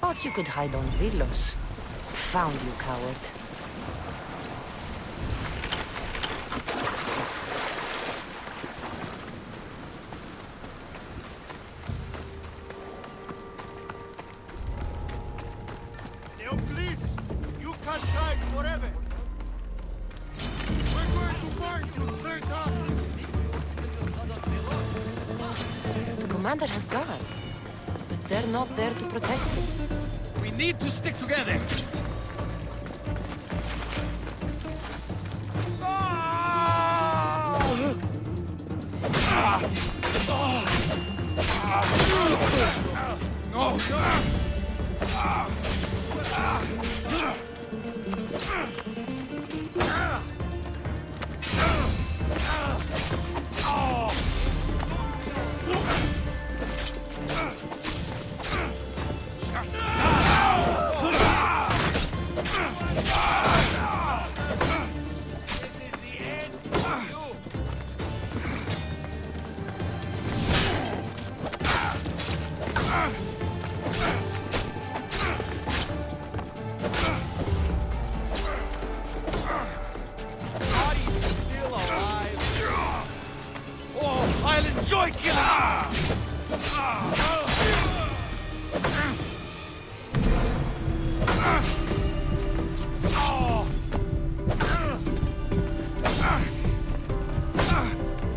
Thought you could hide on Vilos. Found you, coward. Leo, please! You can't hide forever! We're going to find you, traitor! The commander has guards, but they're not there to protect him. We need to stick together.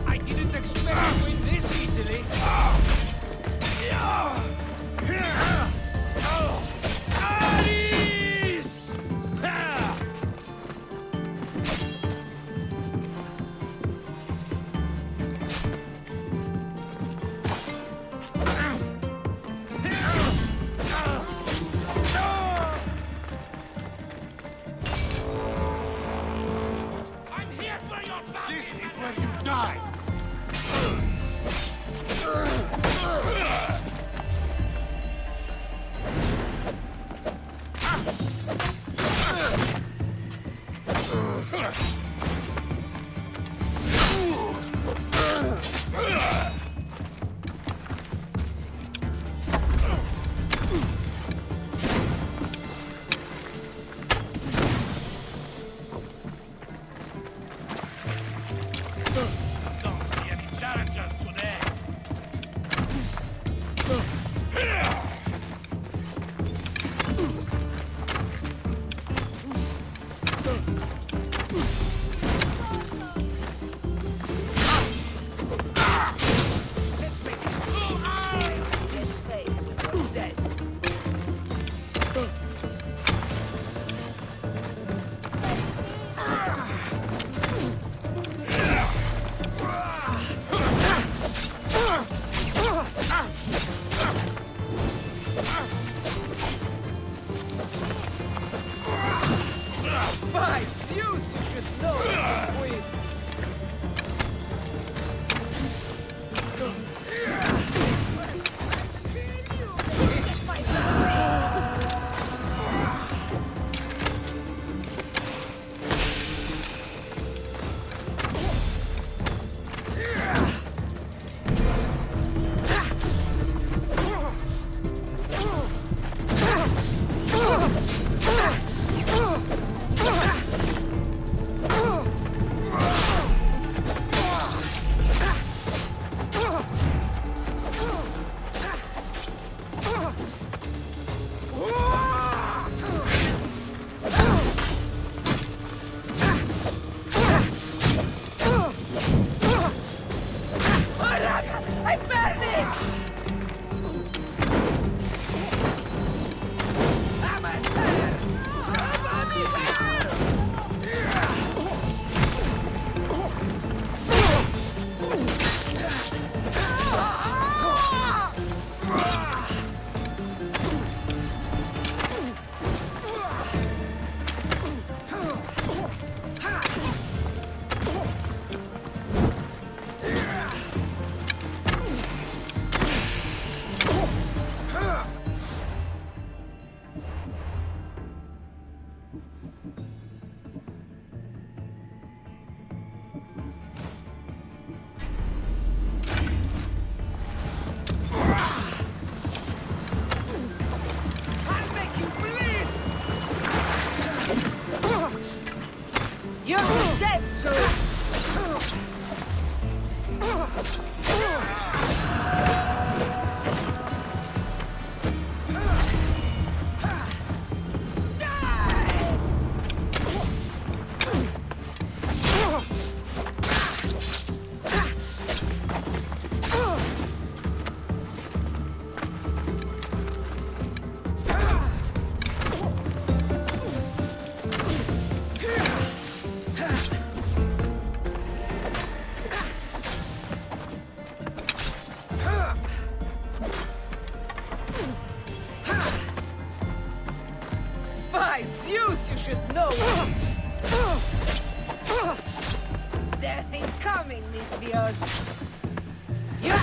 I didn't expect to win this easily. Alice! I'm here for your back! This is where you die! Don't see any challengers today. By Zeus, you should know it, Queen. I'm burning! You're dead, sir! By Zeus, you should know it! Death is coming, Nisbios! Yeah!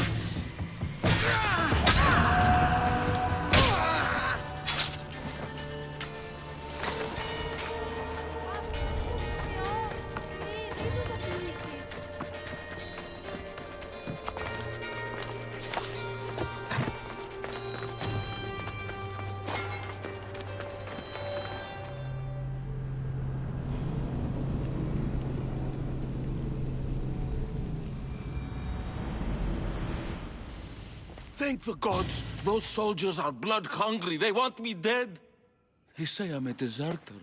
Thank the gods! Those soldiers are blood-hungry. They want me dead. They say I'm a deserter.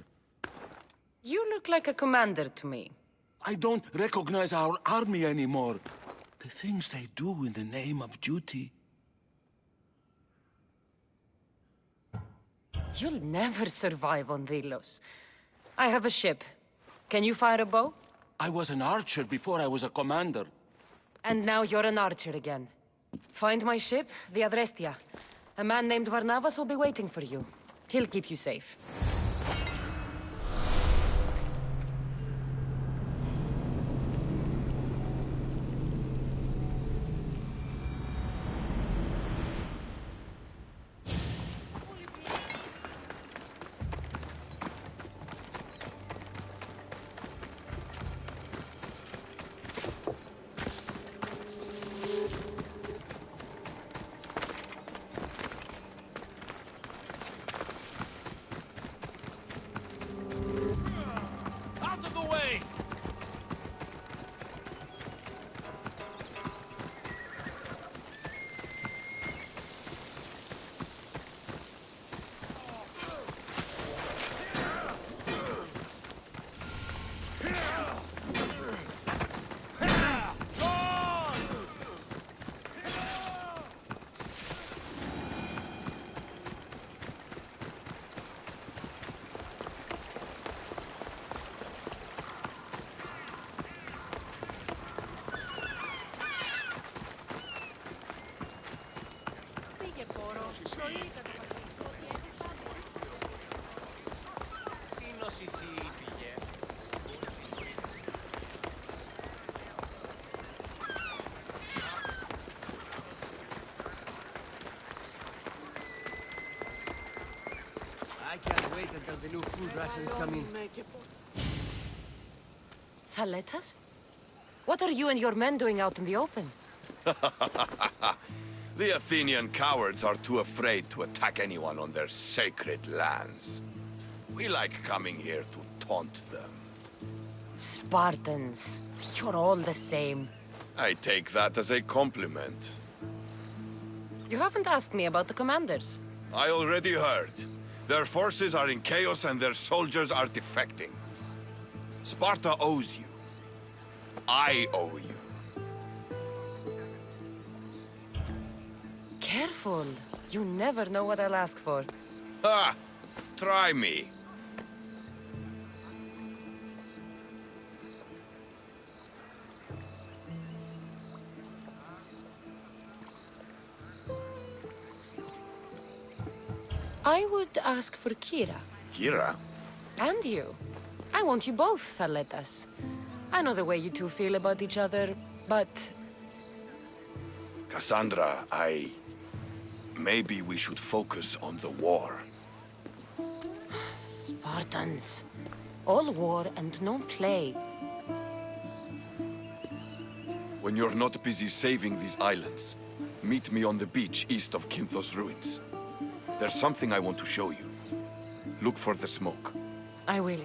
You look like a commander to me. I don't recognize our army anymore. The things they do in the name of duty. You'll never survive on Delos. I have a ship. Can you fire a bow? I was an archer before I was a commander. And now you're an archer again. Find my ship, the Adrestia. A man named Varnavas will be waiting for you. He'll keep you safe. Out of the way! I can't wait until the new food rations come in. Thaletas? What are you and your men doing out in the open? The Athenian cowards are too afraid to attack anyone on their sacred lands. We like coming here to taunt them. Spartans. You're all the same. I take that as a compliment. You haven't asked me about the commanders. I already heard. Their forces are in chaos and their soldiers are defecting. Sparta owes you. I owe you. Careful. You never know what I'll ask for. Ha! Try me. I would ask for Kira. Kira? And you. I want you both, Thaletas. I know the way you two feel about each other, but... Cassandra, maybe we should focus on the war. Spartans. All war and no play. When you're not busy saving these islands, meet me on the beach east of Kinthos ruins. There's something I want to show you. Look for the smoke. I will.